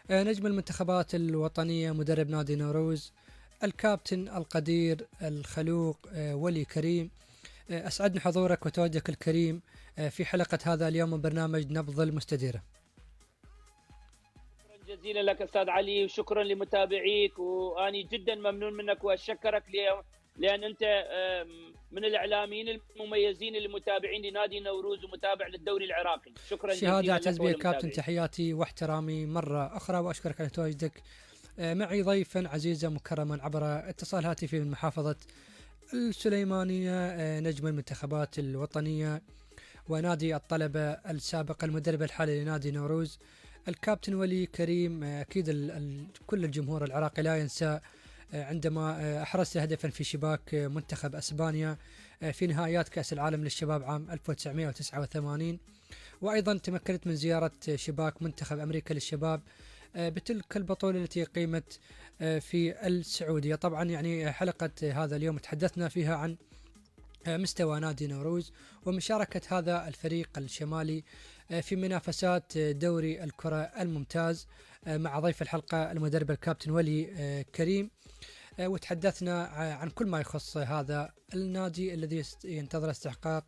نجم المنتخبات الوطنية مدرب نادي نوروز الكابتن القدير الخلوق ولي كريم. أسعدني حضورك وتواجدك الكريم في حلقة هذا اليوم من برنامج نبض المستديرة. شكرا جزيلا لك أستاذ علي، وشكرا لمتابعيك، وأني جدا ممنون منك وأشكرك لأن أنت من الإعلاميين المميزين المتابعين لنادي نوروز ومتابع للدوري العراقي. شكرا جزيلا. شهادة أعتز بها كابتن، تحياتي واحترامي مرة أخرى، وأشكرك على تواجدك معي ضيفا عزيزا مكرما عبر اتصال هاتفي من محافظة السليمانية، نجم المنتخبات الوطنية ونادي الطلبة السابق، المدرب الحالي لنادي نوروز الكابتن ولي كريم. أكيد كل الجمهور العراقي لا ينسى عندما أحرزت هدفا في شباك منتخب أسبانيا في نهائيات كأس العالم للشباب عام 1989، وأيضا تمكنت من زيارة شباك منتخب أمريكا للشباب بتلك البطولة التي قيمت في السعودية. طبعا يعني حلقة هذا اليوم تحدثنا فيها عن مستوى نادي نوروز ومشاركة هذا الفريق الشمالي في منافسات دوري الكرة الممتاز مع ضيف الحلقة المدرب الكابتن ولي كريم، وتحدثنا عن كل ما يخص هذا النادي الذي ينتظر استحقاق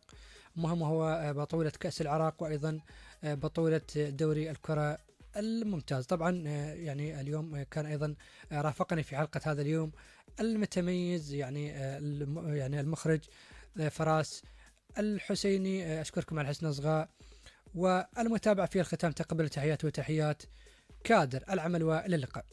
مهم، وهو بطولة كأس العراق وأيضا بطولة دوري الكرة الممتاز. طبعا يعني اليوم كان أيضا رافقني في حلقة هذا اليوم المتميز يعني المخرج فراس الحسيني. أشكركم على حسن الإصغاء والمتابعة. في الختام تقبل تحيات وتحيات كادر العمل، والى اللقاء.